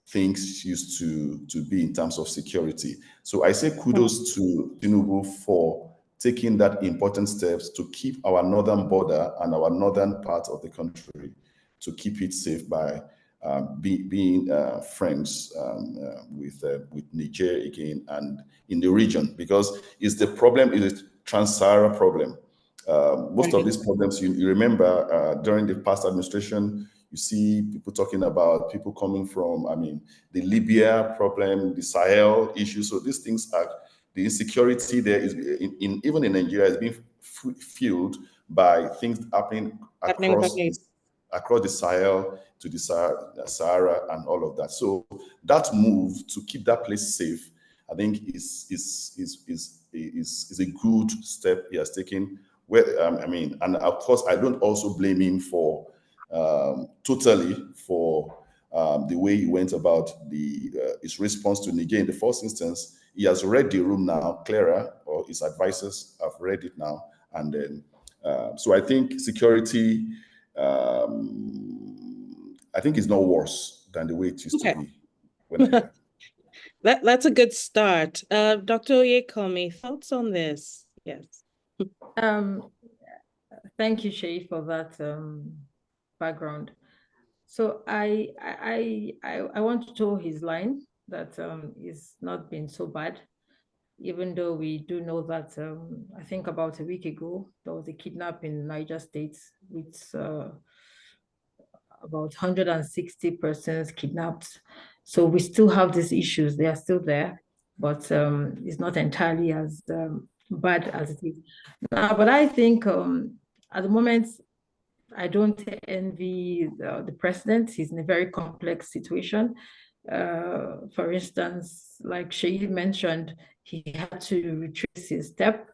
things used to be in terms of security. So I say kudos to Tinubu for taking that important steps to keep our northern border and our northern part of the country, to keep it safe by being friends with Niger again and in the region, because it's the problem is a trans-Sahara problem. Most of these problems, you remember during the past administration, you see people talking about people coming from, the Libya problem, the Sahel issue. So these things the insecurity there is even in Nigeria is being fueled by things happening across the Sahel to the Sahara and all of that. So that move to keep that place safe, I think is a good step he has taken. And of course, I don't also blame him for totally for the way he went about his response to Niger in the first instance. He has read the room now clearer, or his advisors have read it now, and then So I think security, I think is no worse than the way it used to be. That's a good start. Dr. Oyekomi, thoughts on this? Yes. Thank you, Shay, for that background. So I want to toe his line that it's not been so bad, even though we do know that I think about a week ago there was a kidnap in Niger State with about 160 persons kidnapped. So we still have these issues; they are still there, but it's not entirely as bad as it is now. But I think at the moment, I don't envy the president. He's in a very complex situation. For instance, like Sheyi mentioned, he had to retrace his step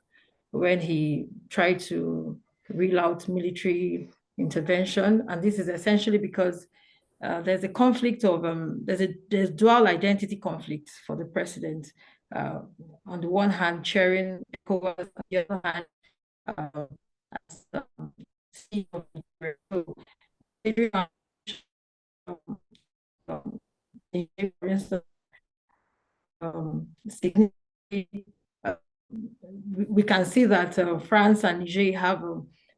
when he tried to reel out military intervention. And this is essentially because there's a conflict of, there's dual identity conflict for the president. On the one hand, chairing ECOWAS, on the other hand, for instance, we can see that France and Niger have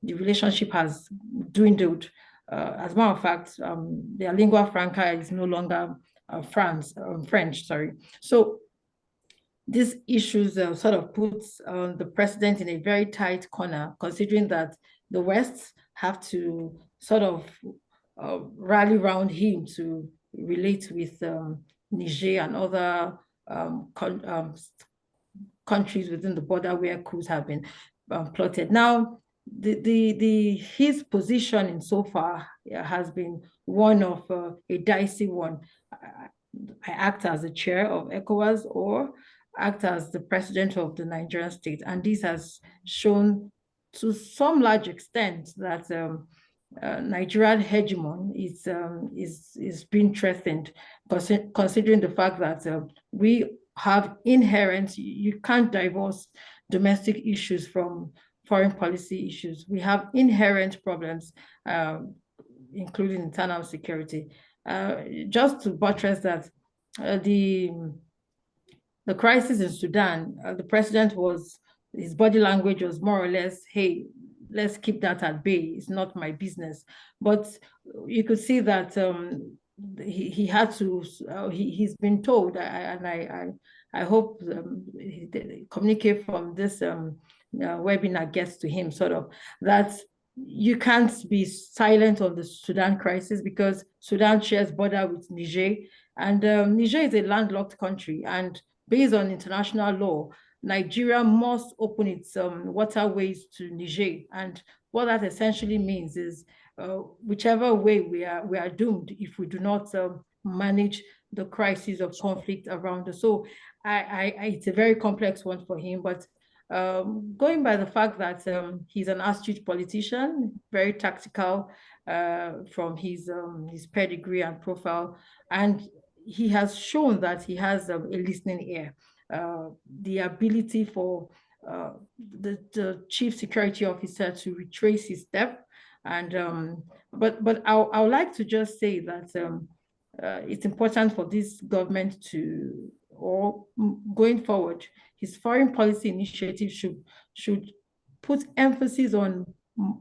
the relationship has dwindled. As a matter of fact, their lingua franca is no longer French. Sorry. So these issues sort of puts the president in a very tight corner, considering that the West have to sort of rally around him to relate with Niger and other countries within the border where coups have been plotted. Now, his position in so far has been one of a dicey one. I act as the chair of ECOWAS or act as the president of the Nigerian state, and this has shown to some large extent that Nigerian hegemon is being threatened, considering the fact that we have inherent, you can't divorce domestic issues from foreign policy issues. We have inherent problems, including internal security. Just to buttress that, the crisis in Sudan, the president his body language was more or less, hey, let's keep that at bay. It's not my business. But you could see that he had to, he's been told, and I hope communicate from this webinar gets to him sort of, that you can't be silent on the Sudan crisis because Sudan shares border with Niger, and Niger is a landlocked country, and based on international law, Nigeria must open its waterways to Niger. And what that essentially means is whichever way we are doomed if we do not manage the crisis of conflict around us. So it's a very complex one for him, but going by the fact that he's an astute politician, very tactical from his pedigree and profile, and he has shown that he has a listening ear. The ability for the chief security officer to retrace his step, and but I would like to just say that it's important for this government to, or going forward, his foreign policy initiative should put emphasis on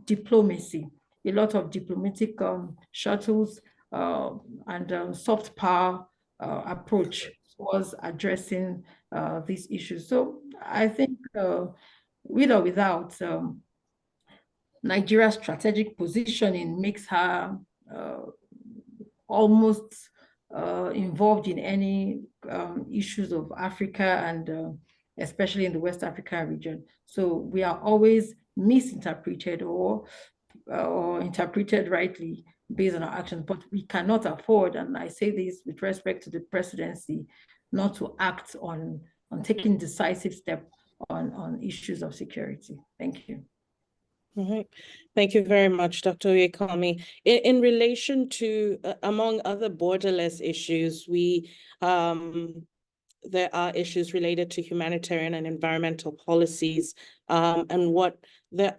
diplomacy, a lot of diplomatic shuttles and soft power approach was addressing these issues. So I think with or without, Nigeria's strategic positioning makes her almost involved in any issues of Africa and especially in the West African region. So we are always misinterpreted or interpreted rightly based on our actions, but we cannot afford, and I say this with respect to the presidency, not to act on taking decisive step on issues of security. Thank you. All right. Thank you very much, Dr. Oyekomi. In relation to, among other borderless issues, there are issues related to humanitarian and environmental policies, and what there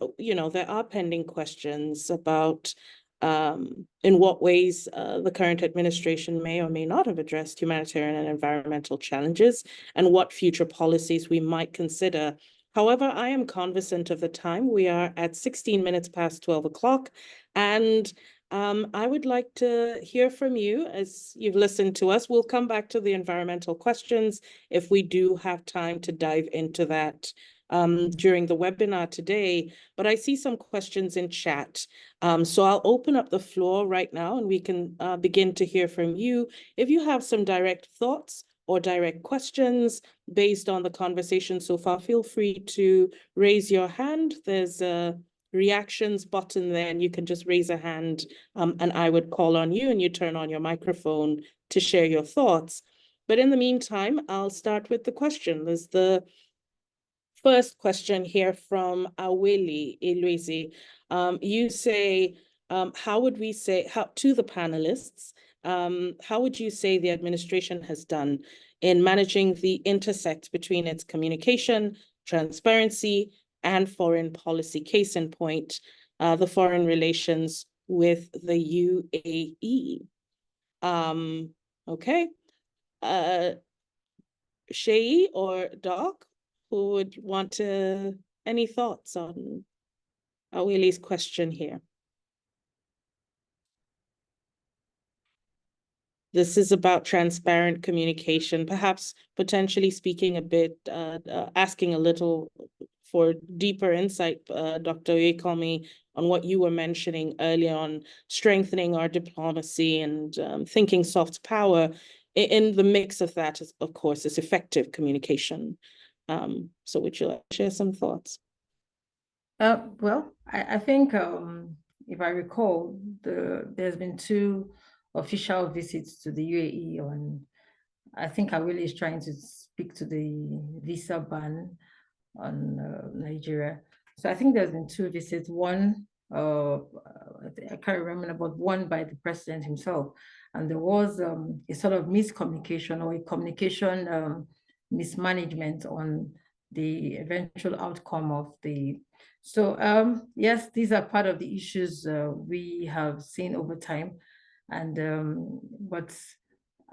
are pending questions about in what ways the current administration may or may not have addressed humanitarian and environmental challenges, and what future policies we might consider. However, I am cognizant of the time. We are at 16 minutes past 12 o'clock, and I would like to hear from you as you've listened to us. We'll come back to the environmental questions if we do have time to dive into that during the webinar today, but I see some questions in chat. So I'll open up the floor right now and we can begin to hear from you. If you have some direct thoughts or direct questions based on the conversation so far, feel free to raise your hand. There's a reactions button there, and you can just raise a hand and I would call on you and you turn on your microphone to share your thoughts. But in the meantime, I'll start with the question. There's the first question here from Aweli Eluezi. You say, how would we say, to the panelists, how would you say the administration has done in managing the intersect between its communication, transparency, and foreign policy? Case in point, the foreign relations with the UAE. Okay. Shei or Doc, who would want to, any thoughts on Aweli's question here? This is about transparent communication, perhaps potentially speaking a bit, asking a little for deeper insight, Dr. Oyekomi, on what you were mentioning earlier on strengthening our diplomacy and thinking soft power. In the mix of that, is, of course, is effective communication. So would you like to share some thoughts? Well, I think if I recall, there's been 2 official visits to the UAE on, I think Aweli is trying to speak to the visa ban on Nigeria. So I think there's been 2 visits, one, I can't remember, but one by the president himself. And there was a sort of miscommunication or a communication mismanagement on the eventual outcome of the. So yes, these are part of the issues we have seen over time. And but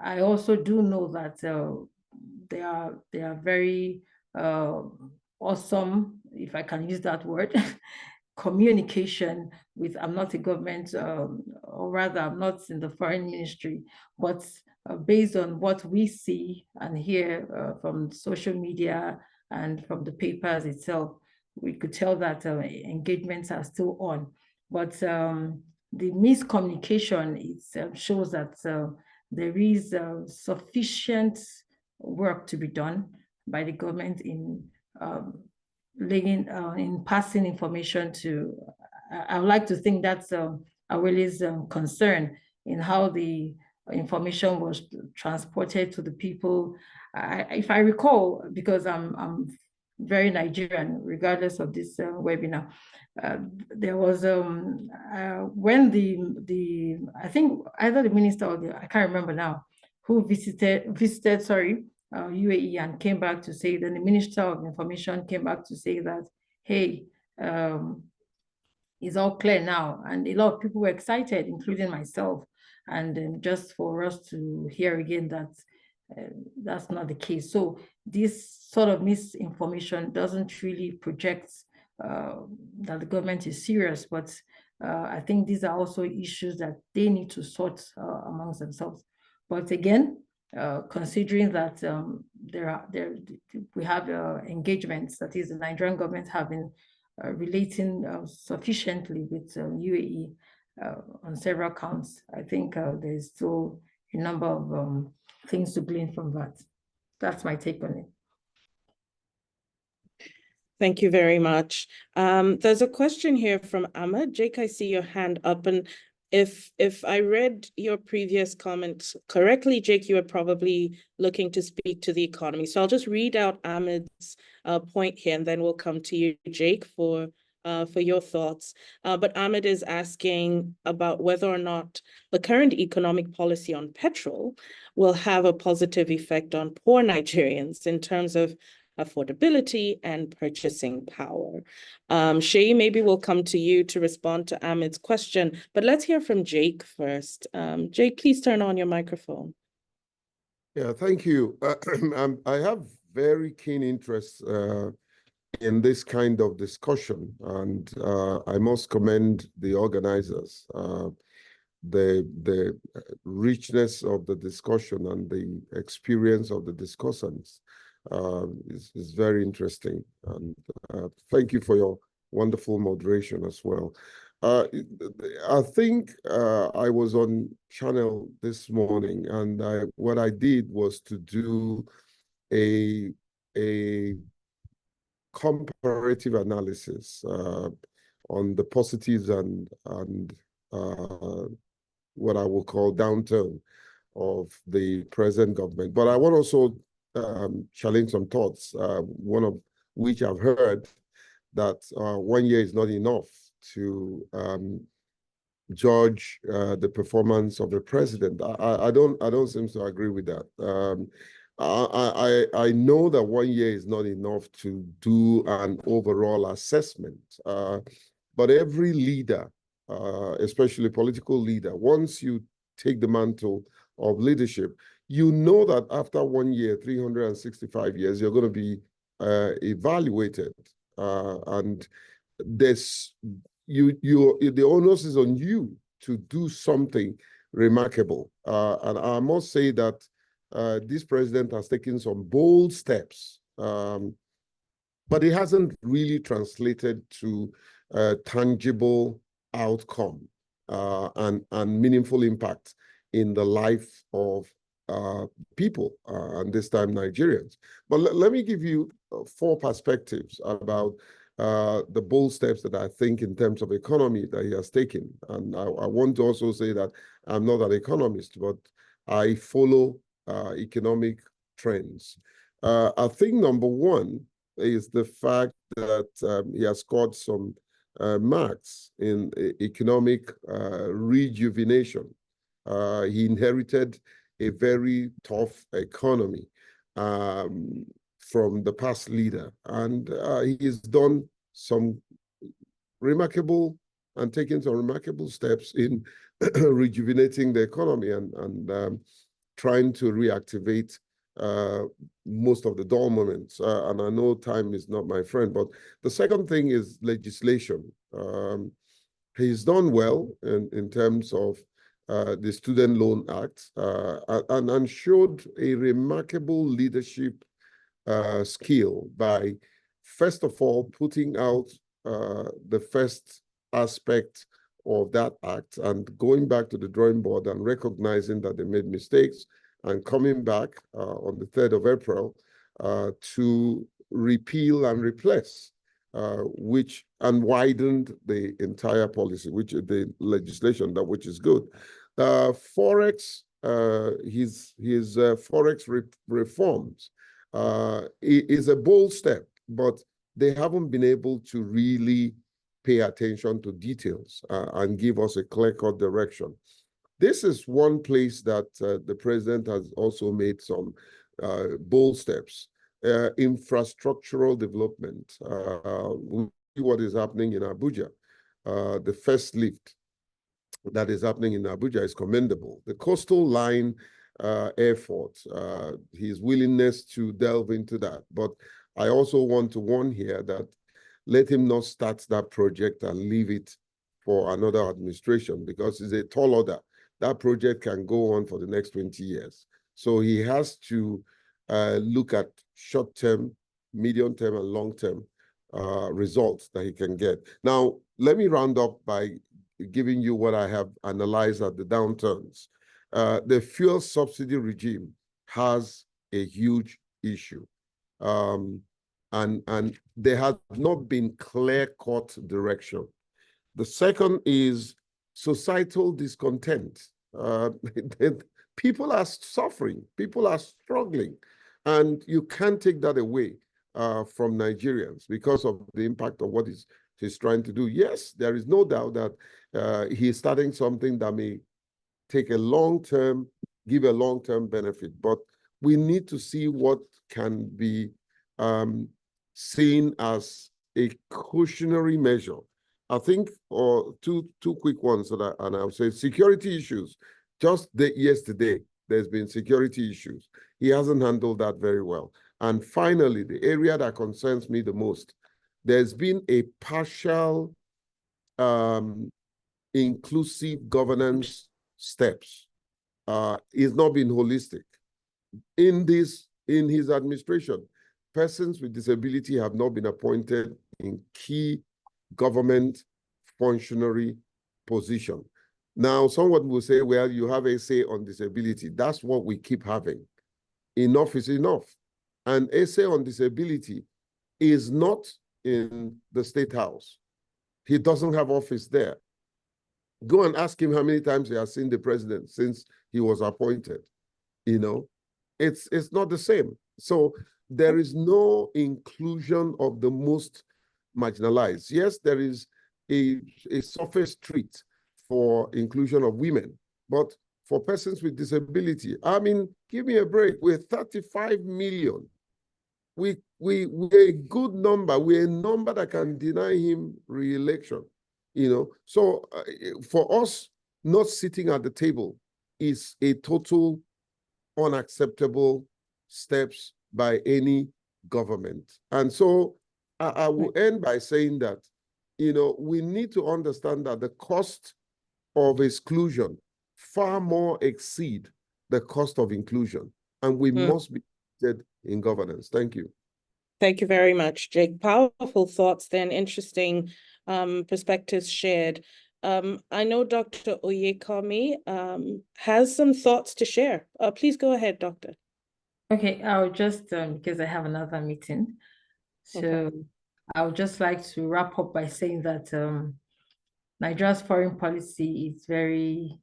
I also do know that they are very awesome, if I can use that word, communication with, I'm not a government, or rather I'm not in the foreign ministry, but based on what we see and hear from social media and from the papers itself, we could tell that engagements are still on. But the miscommunication, it shows that there is sufficient work to be done by the government in in passing information to. I would like to think that's Aweli's concern in how the information was transported to the people. If I recall, because I'm very Nigerian, regardless of this webinar, there was when the I think either the minister or I can't remember now, who visited UAE and came back to say, then the Minister of Information came back to say that, hey, it's all clear now. And a lot of people were excited, including myself. And just for us to hear again that that's not the case. So this sort of misinformation doesn't really project that the government is serious, but I think these are also issues that they need to sort amongst themselves. But again, considering that we have engagements, that is, the Nigerian government have been relating sufficiently with UAE on several counts, I think there's still a number of things to glean from that. That's my take on it. Thank you very much. There's a question here from Ahmed. Jake, I see your hand up, and if I read your previous comments correctly, Jake, you were probably looking to speak to the economy. So I'll just read out Ahmed's point here, and then we'll come to you, Jake, for your thoughts. But Ahmed is asking about whether or not the current economic policy on petrol will have a positive effect on poor Nigerians in terms of affordability, and purchasing power. Shay, maybe we'll come to you to respond to Ahmed's question, but let's hear from Jake first. Jake, please turn on your microphone. Yeah, thank you. I have very keen interest in this kind of discussion, and I must commend the organizers. The richness of the discussion and the experience of the discussants is very interesting. And thank you for your wonderful moderation as well. I think I was on channel this morning, and what I did was to do a comparative analysis on the positives and what I will call downturn of the present government. But I want also challenge some thoughts, one of which I've heard that 1 year is not enough to judge the performance of the president. I don't seem to agree with that. I know that 1 year is not enough to do an overall assessment, but every leader, especially political leader, once you take the mantle of leadership, you know that after 1 year, 365 years, you're going to be evaluated, and the onus is on you to do something remarkable. And I must say that this president has taken some bold steps, but it hasn't really translated to tangible outcome and meaningful impact in the life of people, and this time Nigerians. But let me give you 4 perspectives about the bold steps that I think in terms of economy that he has taken. And I want to also say that I'm not an economist, but I follow economic trends. I think number 1 is the fact that he has scored some marks in economic rejuvenation. He inherited a very tough economy from the past leader, and he has done some remarkable and taken some remarkable steps in rejuvenating the economy and trying to reactivate most of the dull moments. And I know time is not my friend, but the second thing is legislation. He's done well in terms of the Student Loan Act and showed a remarkable leadership skill by, first of all, putting out the first aspect of that act and going back to the drawing board and recognizing that they made mistakes and coming back on the 3rd of April to repeal and replace, which and widened the entire policy, which the legislation, which is good. Forex, his Forex reforms is a bold step, but they haven't been able to really pay attention to details and give us a clear-cut direction. This is one place that the president has also made some bold steps. Infrastructural development. What is happening in Abuja. The first lift that is happening in Abuja is commendable. The coastal line effort, his willingness to delve into that. But I also want to warn here that let him not start that project and leave it for another administration, because it's a tall order. That project can go on for the next 20 years. So he has to look at short-term, medium-term, and long-term results that he can get. Now, let me round up by giving you what I have analyzed at the downturns. The fuel subsidy regime has a huge issue. And there has not been clear-cut direction. The second is societal discontent. People are suffering, people are struggling, and you can't take that away from Nigerians because of the impact of what he's trying to do. Yes, there is no doubt that he's starting something that may take a give a long-term benefit, but we need to see what can be seen as a cautionary measure. I think, or two quick ones that and I'll say security issues. Just yesterday, there's been security issues. He hasn't handled that very well. And finally, the area that concerns me the most, there's been a partial inclusive governance steps. It's not been holistic. In his administration, persons with disability have not been appointed in key government functionary position. Now, someone will say, well, you have a say on disability. That's what we keep having. Enough is enough. And essay on disability is not in the State House. He doesn't have office there. Go and ask him how many times he has seen the president since he was appointed. You know, it's not the same. So there is no inclusion of the most marginalized. Yes, there is a surface treat for inclusion of women, but for persons with disability, I mean, give me a break. We're 35 million. We're a good number. We're a number that can deny him re-election. You know, so for us, not sitting at the table is a total unacceptable steps by any government. And so I will end by saying that, you know, we need to understand that the cost of exclusion far more exceed the cost of inclusion, and we must be in governance. Thank you. Thank you very much, Jake. Powerful thoughts then, interesting perspectives shared. I know Dr. Oyekami has some thoughts to share. Please go ahead, Doctor. Okay, I'll just, because I have another meeting. So okay. I would just like to wrap up by saying that Nigeria's foreign policy is very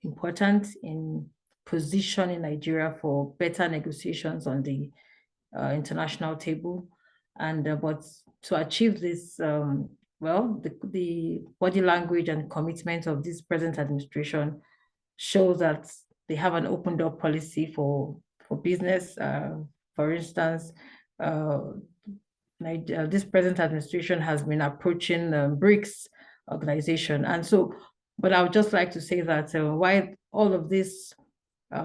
important in positioning Nigeria for better negotiations on the international table. And but to achieve this, well, the body language and commitment of this present administration shows that they have an open door policy for business. For instance, this present administration has been approaching BRICS organization. And so, but I would just like to say that while all of this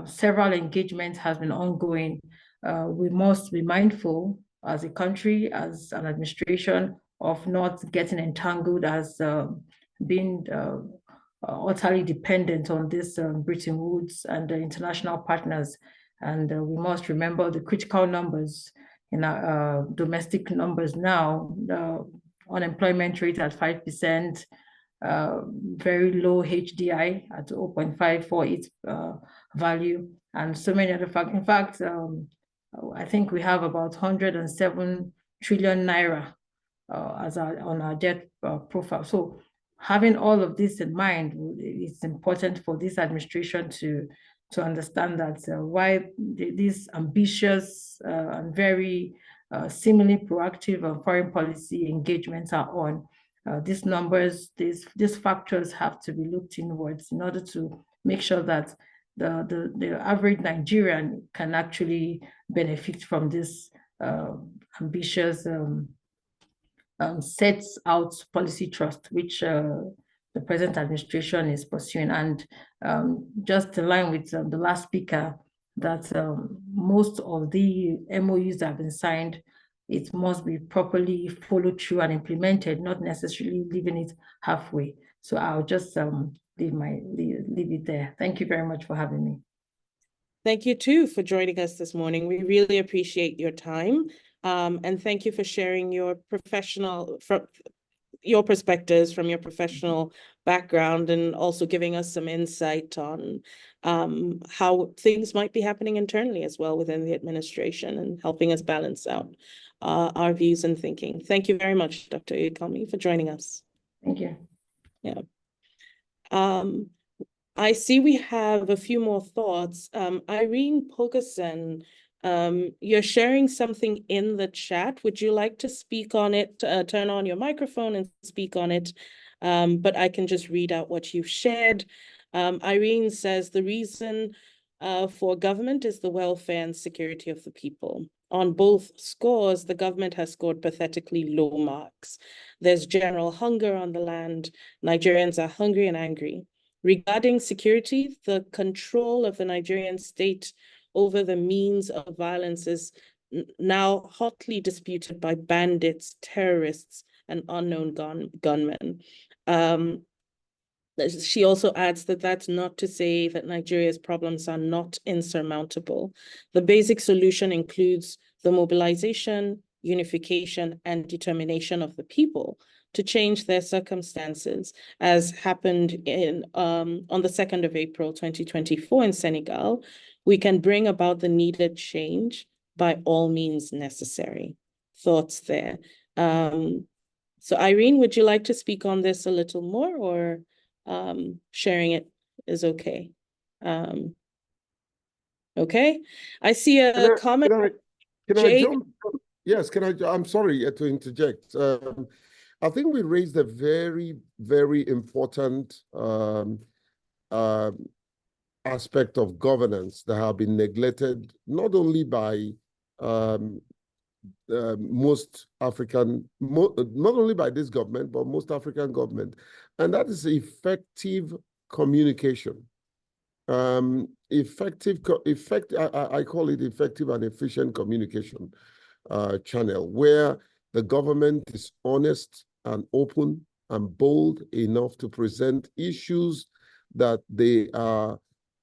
several engagements has been ongoing, we must be mindful as a country, as an administration, of not getting entangled as being utterly dependent on this Bretton Woods and the international partners. And we must remember the critical numbers in our domestic numbers now, the unemployment rate at 5%, very low HDI at 0.548 value, and so many other factors. In fact, I think we have about 107 trillion naira on our debt profile. So having all of this in mind, it's important for this administration to understand that why these ambitious and very seemingly proactive foreign policy engagements are on. These numbers, these factors have to be looked inwards in order to make sure that the average Nigerian can actually benefit from this ambitious sets out policy trust, which the present administration is pursuing. And just in line with the last speaker, that most of the MOUs that have been signed, it must be properly followed through and implemented, not necessarily leaving it halfway. So I'll just leave it there. Thank you very much for having me. Thank you too for joining us this morning. We really appreciate your time. And thank you for sharing your your perspectives from your professional background, and also giving us some insight on how things might be happening internally as well within the administration, and helping us balance out our views and thinking. Thank you very much, Dr. Oyekami, for joining us. Thank you. Yeah. I see we have a few more thoughts. Irene Pogerson, you're sharing something in the chat. Would you like to speak on it? Turn on your microphone and speak on it. But I can just read out what you've shared. Irene says the reason for government is the welfare and security of the people. on both scores, the government has scored pathetically low marks. There's general hunger on the land. Nigerians are hungry and angry. Regarding security, the control of the Nigerian state over the means of violence is now hotly disputed by bandits, terrorists, and unknown gunmen. She also adds that that's not to say that Nigeria's problems are not insurmountable. The basic solution includes the mobilization, unification, and determination of the people to change their circumstances, as happened on the 2nd of April, 2024 in Senegal. We can bring about the needed change by all means necessary. Thoughts there. So Irene, would you like to speak on this a little more, or sharing it is okay? Okay, I see a comment. Can I jump? Yes, I'm sorry to interject. I think we raised a very, very important aspect of governance that have been neglected, not only by most African, not only by this government, but most African government, and that is effective communication. I call it effective and efficient communication channel, where the government is honest and open and bold enough to present issues that they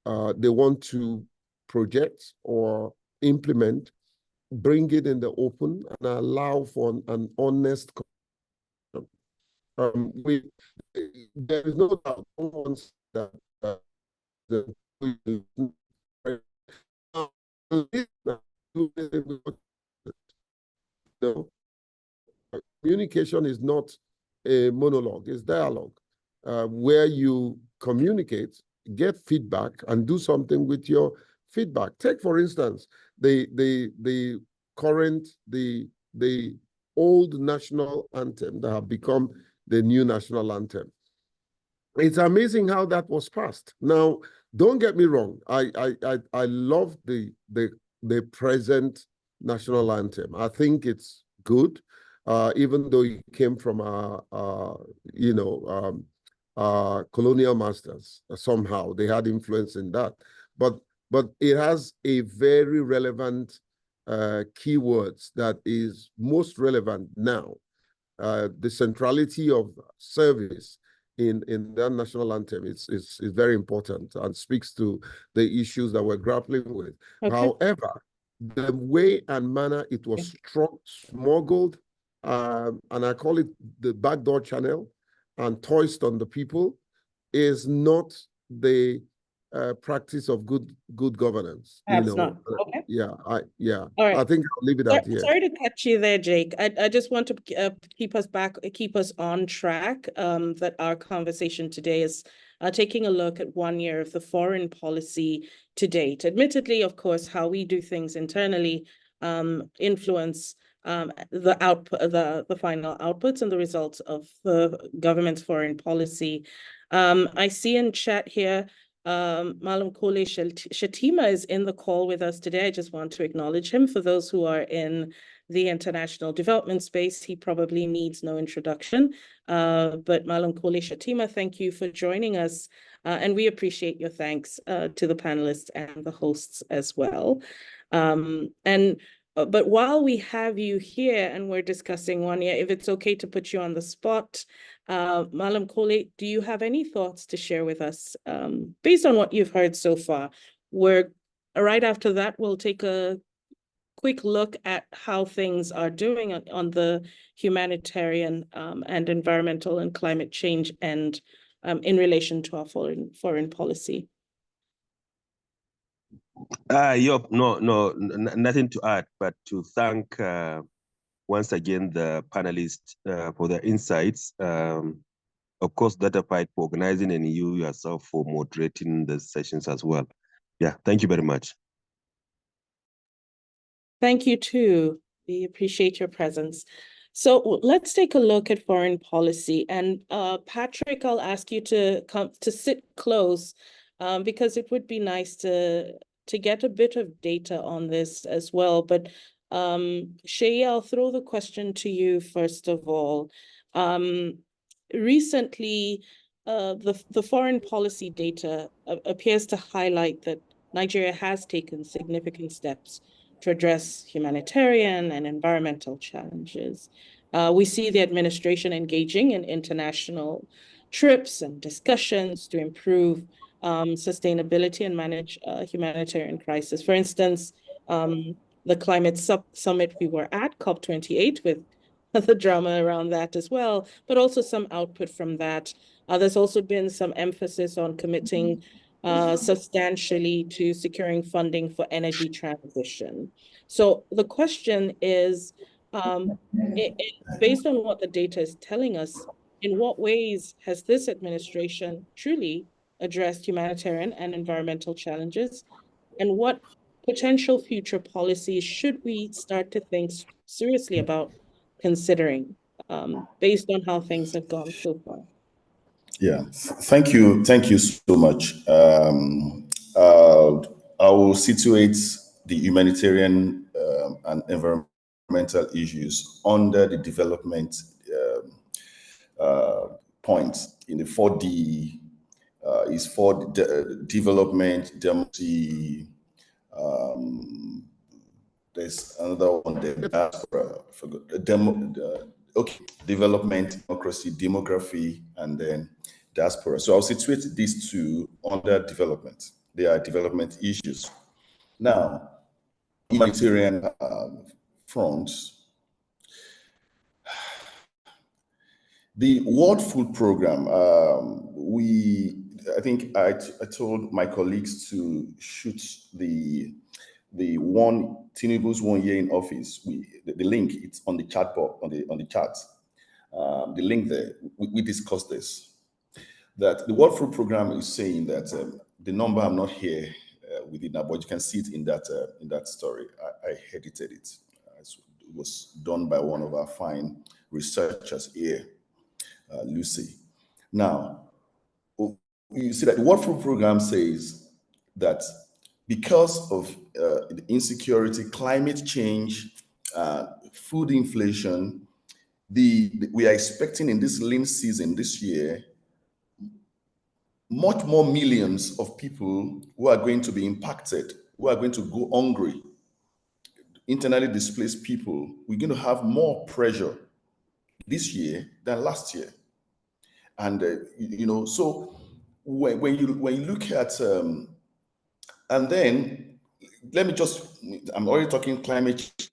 want to project or implement, bring it in the open, and allow for an honest. There is no doubt that communication is not a monologue, it's dialogue, where you communicate, get feedback, and do something with your feedback. Take, for instance, the old national anthem that have become the new national anthem. It's amazing how that was passed. Now, don't get me wrong. I love the present national anthem. I think it's good, even though it came from colonial masters. Somehow they had influence in that, but it has a very relevant keywords that is most relevant now. The centrality of service in that national anthem is very important and speaks to the issues that we're grappling with. Okay. However, the way and manner it was smuggled, and I call it the backdoor channel, and tossed on the people, is not the practice of good governance. Perhaps not. Okay. All right. I think I'll leave it at here. Sorry to cut you there, Jake. I just want to keep us on track. That our conversation today is taking a look at 1 year of the foreign policy to date. Admittedly, of course, how we do things internally influence the final outputs and the results of the government's foreign policy. I see in chat here, Malam Kole Shatima is in the call with us today. I just want to acknowledge him. For those who are in the international development space, he probably needs no introduction. But Malam Kole Shatima, thank you for joining us. And we appreciate your thanks to the panelists and the hosts as well. But while we have you here and we're discussing 1 year, if it's okay to put you on the spot, Malam Kole, do you have any thoughts to share with us based on what you've heard so far? Right after that, we'll take a quick look at how things are doing on the humanitarian and environmental and climate change end in relation to our foreign policy. Nothing to add, but to thank once again the panelists for their insights. Of course, Dataphyte for organizing, and you yourself for moderating the sessions as well. Yeah, thank you very much. Thank you too. We appreciate your presence. So let's take a look at foreign policy. And Patrick, I'll ask you to come to sit close because it would be nice to get a bit of data on this as well. But Shay, I'll throw the question to you first of all. Recently, the foreign policy data appears to highlight that Nigeria has taken significant steps to address humanitarian and environmental challenges. We see the administration engaging in international trips and discussions to improve sustainability and manage humanitarian crisis. For instance, the climate summit we were at, COP28, with the drama around that as well, but also some output from that. There's also been some emphasis on committing substantially to securing funding for energy transition. So the question is, based on what the data is telling us, in what ways has this administration truly addressed humanitarian and environmental challenges? And what potential future policies should we start to think seriously about considering, based on how things have gone so far? Yeah, thank you so much. I will situate the humanitarian and environmental issues under the development points in the 4D. Is for development, democracy. There's another one, the diaspora. Okay, development, democracy, demography, and then diaspora. So I'll situate these two under development. They are development issues. Now, humanitarian fronts. The World Food Program, I think I told my colleagues to shoot the Tinubu's 1 year in office. The link, it's on the chat box, on the chat. The link there, we discussed this. That the World Food Program is saying that the number, I'm not here with it now, but you can see it in that story. I edited it. It was done by one of our fine researchers here. Lucy. Now, you see that the World Food Program says that because of the insecurity, climate change, food inflation, we are expecting in this lean season this year, much more millions of people who are going to be impacted, who are going to go hungry, internally displaced people. We're going to have more pressure this year than last year. And, so when you look at, and then let me I'm already talking climate change.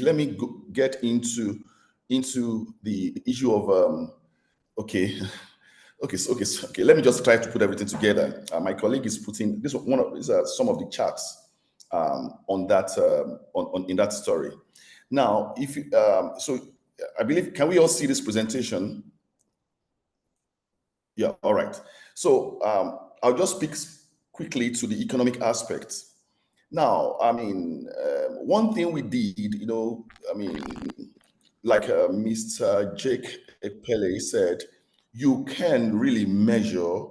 Let me get into the issue of, okay, let me just try to put everything together. My colleague is putting, these are some of the charts on that, in that story. Now, if you, so I believe, can we all see this presentation? Yeah, all right. So I'll just speak quickly to the economic aspects. Now, I mean, one thing we did, like Mr. Jake Epele said, you can really measure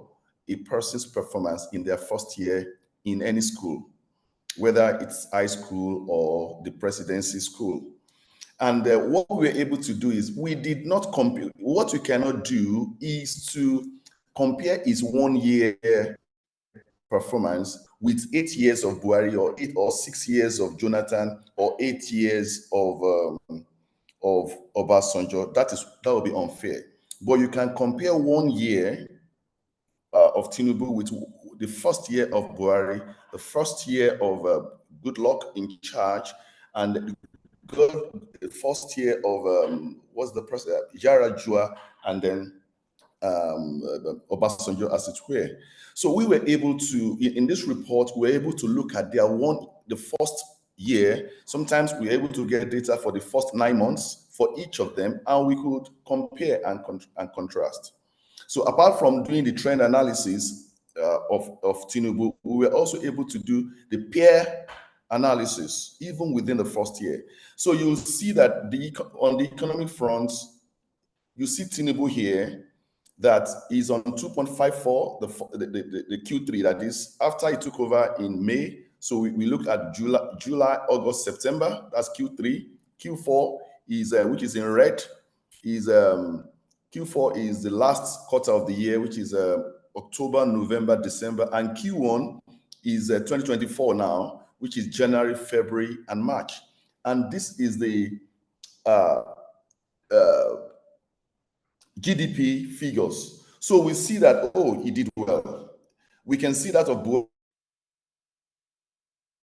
a person's performance in their first year in any school, whether it's high school or the presidency school. And what we were able to do is we did not compare. What we cannot do is to compare his 1 year performance with 8 years of Buhari or 8 or 6 years of Jonathan or 8 years of Obasanjo. That would be unfair. But you can compare 1 year of Tinubu with the first year of Buhari, the first year of Goodluck in charge, and the first year of what's the president, Yaradua, and then Obasanjo, as it were. So we were able to, in this report, we were able to look at the first year. Sometimes we were able to get data for the first 9 months for each of them, and we could compare and contrast. So apart from doing the trend analysis of Tinubu, we were also able to do the peer analysis, even within the first year. So you'll see that on the economic front, you see Tinubu here, that is on 2.54, the Q3, that is after he took over in May. So we looked at July, August, September. That's Q3. Q4 is which is in red. Is Q4 is the last quarter of the year, which is October, November, December, and Q1 is 2024 now, which is January, February, and March. And this is the GDP figures. So we see that, oh, he did well. We can see that of both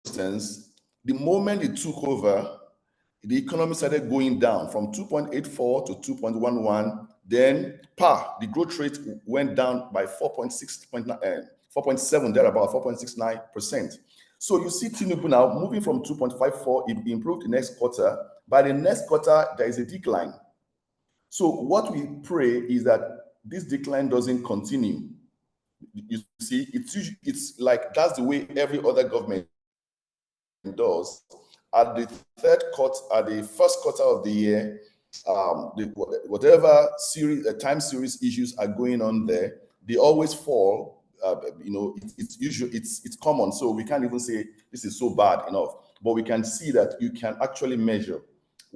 instance, the moment he took over, the economy started going down from 2.84 to 2.11. Then the growth rate went down by 4.7, thereabout 4.69%. So you see Tinubu now moving from 2.54, it improved the next quarter. By the next quarter, there is a decline. So what we pray is that this decline doesn't continue. You see, it's like that's the way every other government does. At the first quarter of the year, whatever time series issues are going on there, they always fall. It's common, so we can't even say this is so bad enough. But we can see that you can actually measure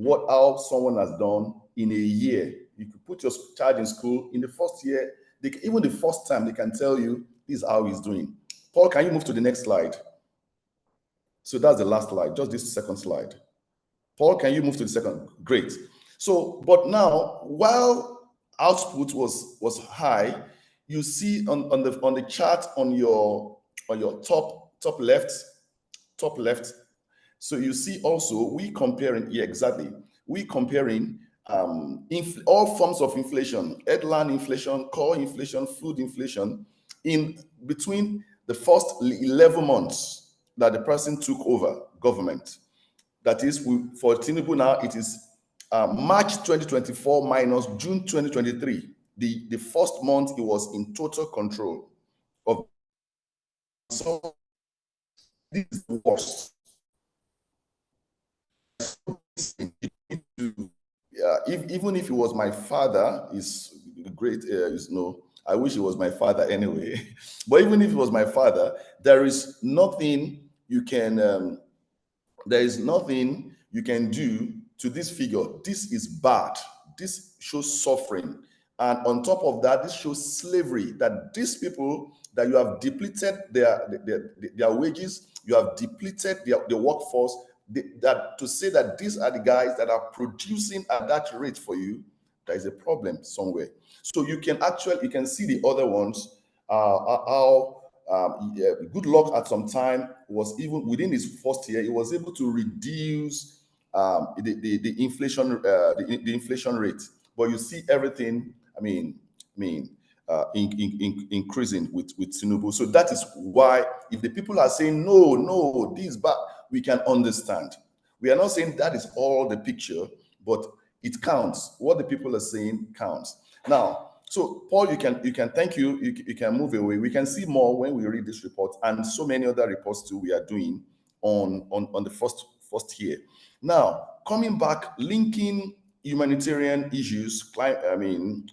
how someone has done in a year. You could put your child in school in the first year. Even the first time, they can tell you this is how he's doing. Paul, can you move to the next slide? So that's the last slide, just this second slide. Paul, can you move to the second? Great. So, but now, while output was high, you see on the chart on your top left. So you see also we comparing all forms of inflation, headline inflation, core inflation, food inflation, in between the first 11 months that the person took over government. That is, for Tinubu now, it is March 2024 minus June 2023. The first month he was in total control of. So this is the worst. Even if he was my father, is great. I wish he was my father anyway. But even if he was my father, there is nothing you can do to this figure. This is bad. This shows suffering. And on top of that, this shows slavery, that these people that you have depleted their wages, you have depleted the workforce, that to say that these are the guys that are producing at that rate for you, there is a problem somewhere. So you can see the other ones, good luck at some time was even within his first year, he was able to reduce the inflation rate. But you see everything, increasing with Tinubu. So that is why if the people are saying, no, this is bad, we can understand. We are not saying that is all the picture, but it counts. What the people are saying counts. Now, so Paul, you can thank you. You can move away. We can see more when we read this report and so many other reports too we are doing on the first year. Now, coming back, linking humanitarian issues,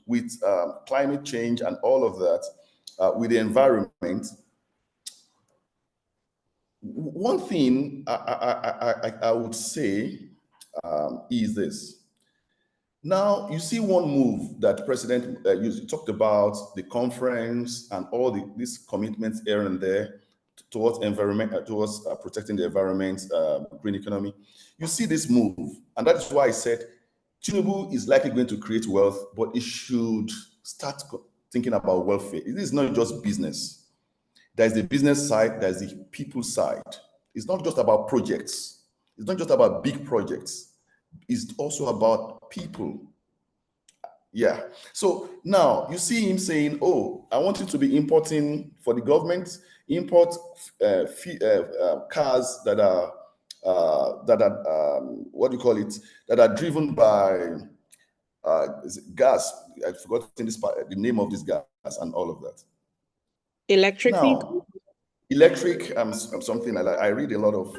with climate change and all of that, with the environment. One thing I would say is this. Now, you see one move that President you talked about, the conference and all these commitments here and there towards environment, towards protecting the environment, green economy. You see this move, and that's why I said Tinubu is likely going to create wealth, but it should start thinking about welfare. It is not just business. There's the business side, there's the people side. It's not just about projects. It's not just about big projects. It's also about people. Yeah. So now you see him saying, oh, I want you to be importing for the government, import cars that are what do you call it? That are driven by gas. I've forgotten the name of this gas and all of that. Electric now, electric, something like that. I read a lot of.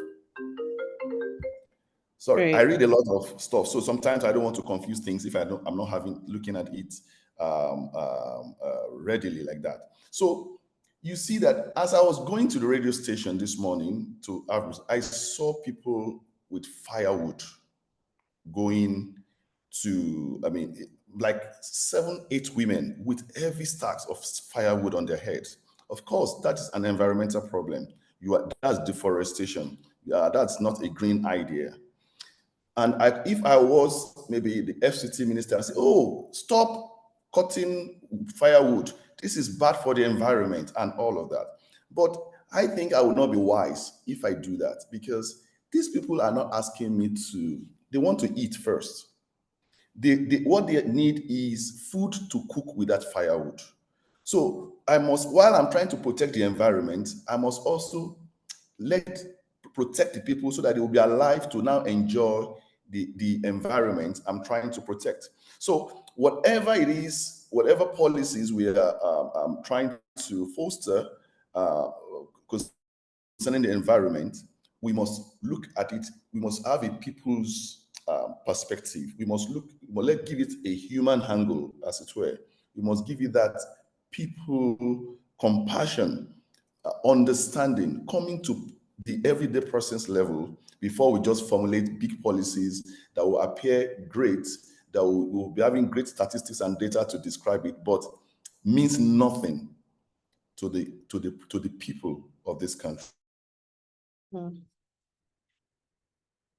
Sorry, right. I read a lot of stuff, so sometimes I don't want to confuse things if I'm not looking at it readily like that. So you see that as I was going to the radio station this morning I saw people with firewood going to, I mean, like 7, 8 women with heavy stacks of firewood on their heads. Of course, that is an environmental problem. That's deforestation. That's not a green idea. And if I was maybe the FCT minister, I'd say, oh, stop cutting firewood. This is bad for the environment and all of that. But I think I would not be wise if I do that, because these people are not asking me they want to eat first. What they need is food to cook with that firewood. So while I'm trying to protect the environment, I must also protect the people so that they will be alive to now enjoy the environment I'm trying to protect. So whatever it is, whatever policies we are trying to foster concerning the environment, we must look at it. We must have a people's perspective. We must give it a human angle, as it were. We must give it that people compassion, understanding, coming to the everyday person's level before we just formulate big policies that will appear great, that will be having great statistics and data to describe it, but means nothing to the people of this country.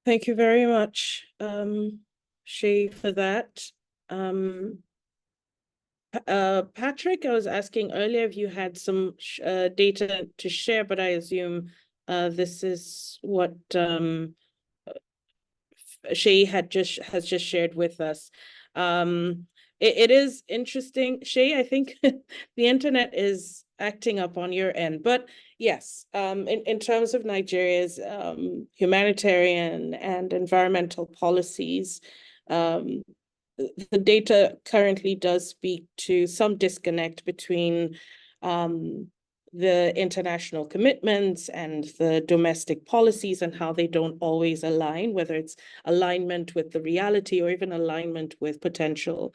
Thank you very much, Shay, for that. Patrick, I was asking earlier if you had some data to share, but I assume this is what Shay has just shared with us. It is interesting, Shay. I think the internet is acting up on your end, but yes, in terms of Nigeria's humanitarian and environmental policies, the data currently does speak to some disconnect between the international commitments and the domestic policies and how they don't always align, whether it's alignment with the reality or even alignment with potentially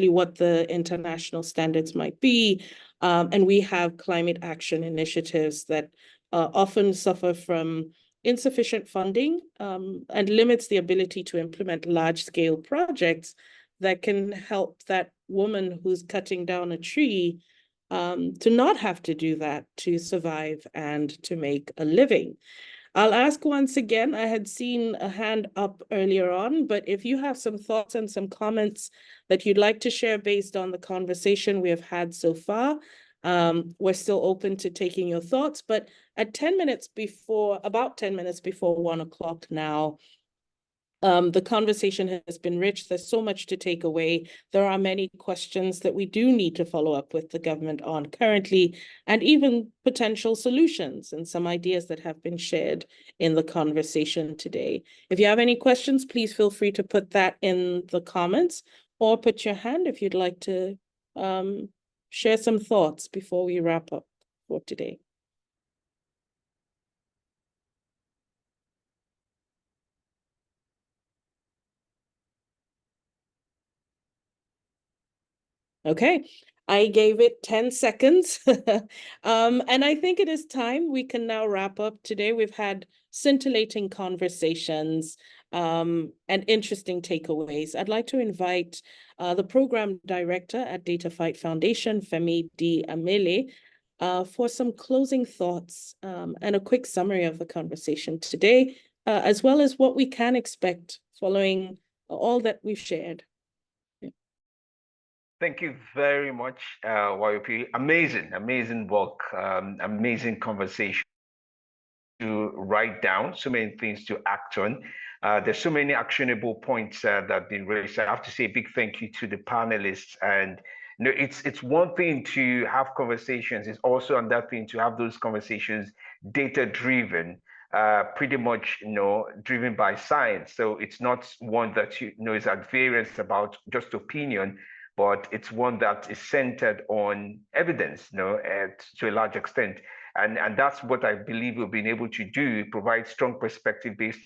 what the international standards might be. And we have climate action initiatives that often suffer from insufficient funding and limits the ability to implement large-scale projects that can help that woman who's cutting down a tree to not have to do that to survive and to make a living. I'll ask once again, I had seen a hand up earlier on, but if you have some thoughts and some comments that you'd like to share based on the conversation we have had so far, we're still open to taking your thoughts, but at about 10 minutes before 1 o'clock now, the conversation has been rich. There's so much to take away. There are many questions that we do need to follow up with the government on currently, and even potential solutions and some ideas that have been shared in the conversation today. If you have any questions, please feel free to put that in the comments or put your hand if you'd like to share some thoughts before we wrap up for today. Okay, I gave it 10 seconds. And I think it is time we can now wrap up today. We've had scintillating conversations and interesting takeaways. I'd like to invite the program director at Dataphyte Foundation, Femi D. Amele, for some closing thoughts and a quick summary of the conversation today, as well as what we can expect following all that we've shared. Thank you very much, YOP. Amazing work, amazing conversation to write down, so many things to act on. There's so many actionable points that have been raised. I have to say a big thank you to the panelists. And it's one thing to have conversations. It's also another thing to have those conversations data-driven, pretty much driven by science. So it's not one that is at variance about just opinion, but it's one that is centered on evidence, to a large extent. And that's what I believe we've been able to do, provide strong perspective based